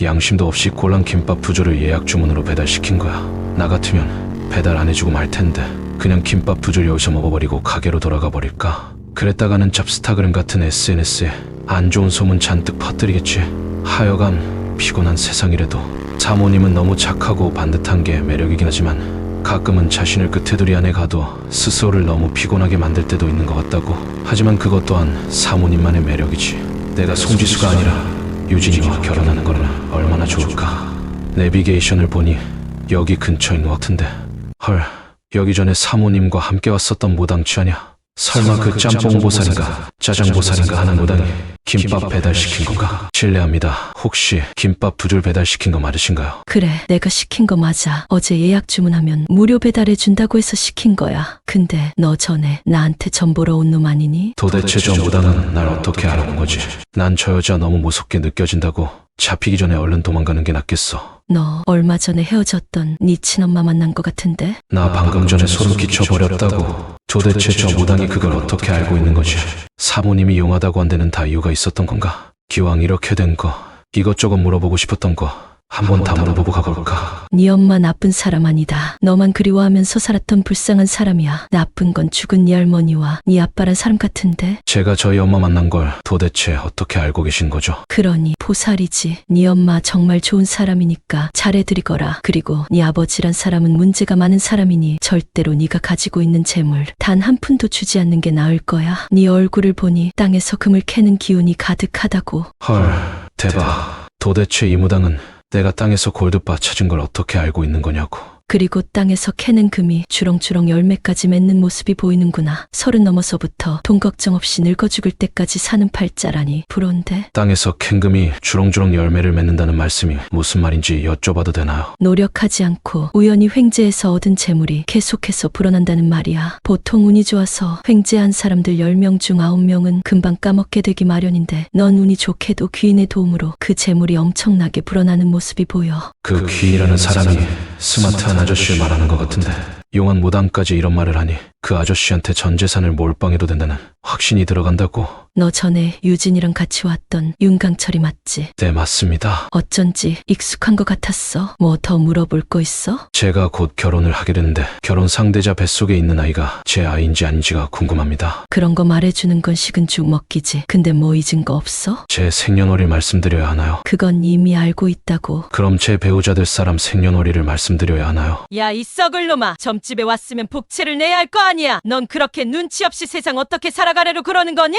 D: 양심도 없이 골랑 김밥 2줄을 예약 주문으로 배달시킨 거야. 나 같으면 배달 안 해주고 말 텐데 그냥 김밥 2줄 여기서 먹어버리고 가게로 돌아가 버릴까? 그랬다가는 잡스타그램 같은 SNS에 안 좋은 소문 잔뜩 퍼뜨리겠지. 하여간 피곤한 세상이라도 사모님은 너무 착하고 반듯한 게 매력이긴 하지만 가끔은 자신을 끝에두리 안에 가도 스스로를 너무 피곤하게 만들 때도 있는 것 같다고. 하지만 그것 또한 사모님만의 매력이지. 내가 송지수가 아니라 유진이와 결혼하는 거는 얼마나 좋을까. 내비게이션을 보니 여기 근처인 것 같은데, 헐, 여기 전에 사모님과 함께 왔었던 무당치 아냐? 설마 그 짬뽕 보살인가 짜장 보살인가 하는 무당이 김밥 배달시킨 건가? 실례합니다. 혹시 김밥 2줄 배달시킨 거 맞으신가요?
L: 그래, 내가 시킨 거 맞아. 어제 예약 주문하면 무료 배달해 준다고 해서 시킨 거야. 근데 너 전에 나한테 전 보러 온 놈 아니니?
D: 도대체 저 무당은 날 어떻게 알아본 거지? 난 저 여자 너무 무섭게 느껴진다고 잡히기 전에 얼른 도망가는 게 낫겠어.
L: 너 얼마 전에 헤어졌던 네 친엄마 만난 거 같은데?
D: 나 방금 전에 소름 끼쳐버렸다고. 도대체 저 무당이 그걸 어떻게 알고 있는 거지? 사모님이 용하다고 한 데는 다 이유가 있었던 건가? 기왕 이렇게 된 거, 이것저것 물어보고 싶었던 거 한번 다 물어보고 가볼까?
L: 네 엄마 나쁜 사람 아니다. 너만 그리워하면서 살았던 불쌍한 사람이야. 나쁜 건 죽은 네 할머니와 네 아빠란 사람 같은데?
D: 제가 저희 엄마 만난 걸 도대체 어떻게 알고 계신 거죠?
L: 그러니 보살이지. 네 엄마 정말 좋은 사람이니까 잘해드리거라. 그리고 네 아버지란 사람은 문제가 많은 사람이니 절대로 네가 가지고 있는 재물 단 한 푼도 주지 않는 게 나을 거야. 네 얼굴을 보니 땅에서 금을 캐는 기운이 가득하다고.
D: 헐, 대박. 도대체 이 무당은 내가 땅에서 골드바 찾은 걸 어떻게 알고 있는 거냐고.
L: 그리고 땅에서 캐는 금이 주렁주렁 열매까지 맺는 모습이 보이는구나. 30 넘어서부터 돈 걱정 없이 늙어 죽을 때까지 사는 팔자라니 부러운데.
D: 땅에서 캔 금이 주렁주렁 열매를 맺는다는 말씀이 무슨 말인지 여쭤봐도 되나요?
L: 노력하지 않고 우연히 횡재해서 얻은 재물이 계속해서 불어난다는 말이야. 보통 운이 좋아서 횡재한 사람들 10명 중 9명은 금방 까먹게 되기 마련인데 넌 운이 좋게도 귀인의 도움으로 그 재물이 엄청나게 불어나는 모습이 보여.
D: 그 귀인이라는 사람이 스마트한 아저씨를 말하는 것 같은데 용한 무당까지 이런 말을 하니 그 아저씨한테 전 재산을 몰빵해도 된다는 확신이 들어간다고.
L: 너 전에 유진이랑 같이 왔던 윤강철이 맞지?
D: 네, 맞습니다.
L: 어쩐지 익숙한 것 같았어. 뭐 더 물어볼 거 있어?
D: 제가 곧 결혼을 하게 되는데 결혼 상대자 뱃속에 있는 아이가 제 아이인지 아닌지가 궁금합니다.
L: 그런 거 말해주는 건 식은 죽 먹기지. 근데 뭐 잊은 거 없어?
D: 제 생년월일 말씀드려야 하나요?
L: 그건 이미 알고 있다고.
D: 그럼 제 배우자 될 사람 생년월일을 말씀드려야 하나요?
C: 야, 이 썩을 놈아. 점집에 왔으면 복채를 내야 할 거 아니야. 넌 그렇게 눈치 없이 세상 어떻게 살아가려고 그러는 거니?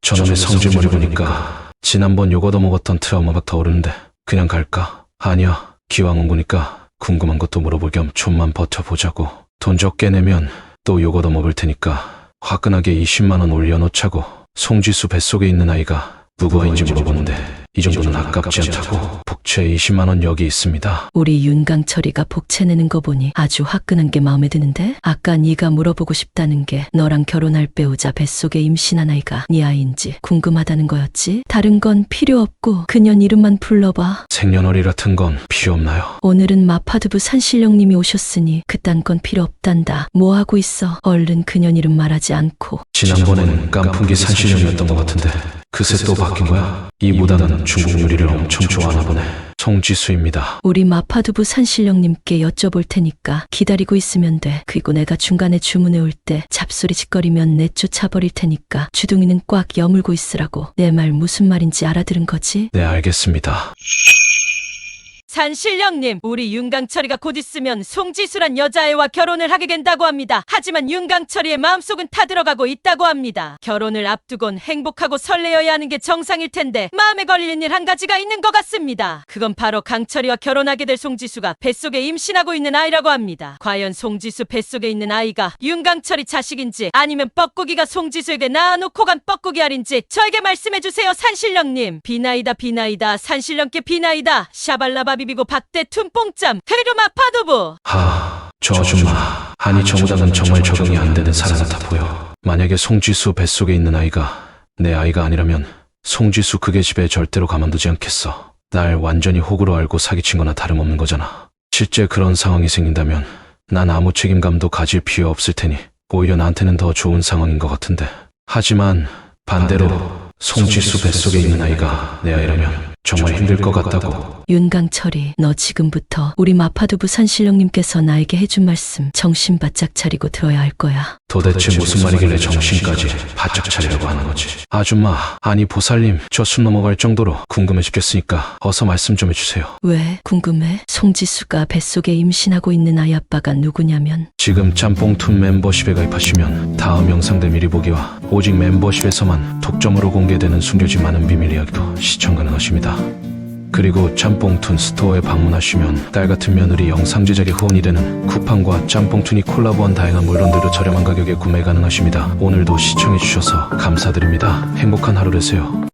D: 저놈의 성질머리 보니까 지난번 욕 얻어먹었던 트라우마가 떠오르는데 그냥 갈까? 아니야, 기왕 온 거니까 궁금한 것도 물어볼 겸 좀만 버텨보자고. 돈 적게 내면 또 욕 얻어먹을 테니까 화끈하게 20만 원 올려놓자고. 송지수 뱃속에 있는 아이가 누구 아이인지 물어보는데 이 정도는 아깝지 않다고. 복채 20만 원 여기 있습니다.
L: 우리 윤강철이가 복채 내는 거 보니 아주 화끈한 게 마음에 드는데? 아까 네가 물어보고 싶다는 게 너랑 결혼할 배우자 뱃속에 임신한 아이가 네 아이인지 궁금하다는 거였지? 다른 건 필요 없고 그년 이름만 불러봐.
D: 생년월일 같은 건 필요 없나요?
L: 오늘은 마파두부 산신령님이 오셨으니 그딴 건 필요 없단다. 뭐 하고 있어? 얼른 그년 이름 말하지 않고.
D: 지난번엔 깐풍기 산신령이었던 것 같은데 그새 또 바뀐 거야? 이 무당은 중국 요리를 엄청 좋아하나 보네. 송지수입니다.
L: 우리 마파두부 산신령님께 여쭤볼 테니까 기다리고 있으면 돼. 그리고 내가 중간에 주문해 올 때 잡소리 짓거리면 내쫓아버릴 테니까 주둥이는 꽉 여물고 있으라고. 내 말 무슨 말인지 알아들은 거지?
D: 네, 알겠습니다.
C: 산신령님, 우리 윤강철이가 곧 있으면 송지수란 여자애와 결혼을 하게 된다고 합니다. 하지만 윤강철이의 마음속은 타들어가고 있다고 합니다. 결혼을 앞두곤 행복하고 설레어야 하는 게 정상일 텐데 마음에 걸리는 일 한 가지가 있는 것 같습니다. 그건 바로 강철이와 결혼하게 될 송지수가 뱃속에 임신하고 있는 아이라고 합니다. 과연 송지수 뱃속에 있는 아이가 윤강철이 자식인지 아니면 뻐꾸기가 송지수에게 낳아놓고 간 뻐꾸기 알인지 저에게 말씀해주세요, 산신령님. 비나이다 비나이다, 산신령께 비나이다. 샤발라바 비비고 박대 툰뽕짬 그리로 마파두부.
D: 저 아줌마. 아니, 저보다는 정말 적응이 안 되는 사람 같아 보여. 만약에 송지수 뱃속에 있는 아이가 내 아이가 아니라면 송지수 그게 집에 절대로 가만두지 않겠어. 날 완전히 호구로 알고 사기친 거나 다름없는 거잖아. 실제 그런 상황이 생긴다면 난 아무 책임감도 가질 필요 없을 테니 오히려 나한테는 더 좋은 상황인 것 같은데. 하지만 반대로 송지수 뱃속에 있는 아이가 내 아이라면 정말 힘들 것 같다고.
L: 윤강철이, 너 지금부터 우리 마파두부 산신령님께서 나에게 해준 말씀 정신 바짝 차리고 들어야 할 거야.
D: 도대체 무슨 말이길래 정신까지 바짝 차리라고 하는 거지? 아줌마, 아니 보살님, 저 숨 넘어갈 정도로 궁금해 죽겠으니까 어서 말씀 좀 해주세요.
L: 왜 궁금해? 송지수가 뱃속에 임신하고 있는 아이 아빠가 누구냐면
D: 지금 짬뽕툰 멤버십에 가입하시면 다음 영상들 미리 보기와 오직 멤버십에서만 독점으로 공개되는 숨겨진 많은 비밀 이야기도 시청 가능하십니다. 그리고 짬뽕툰 스토어에 방문하시면 딸같은 며느리 영상 제작에 후원이 되는 쿠팡과 짬뽕툰이 콜라보한 다양한 물건들도 저렴한 가격에 구매 가능하십니다. 오늘도 시청해주셔서 감사드립니다. 행복한 하루 되세요.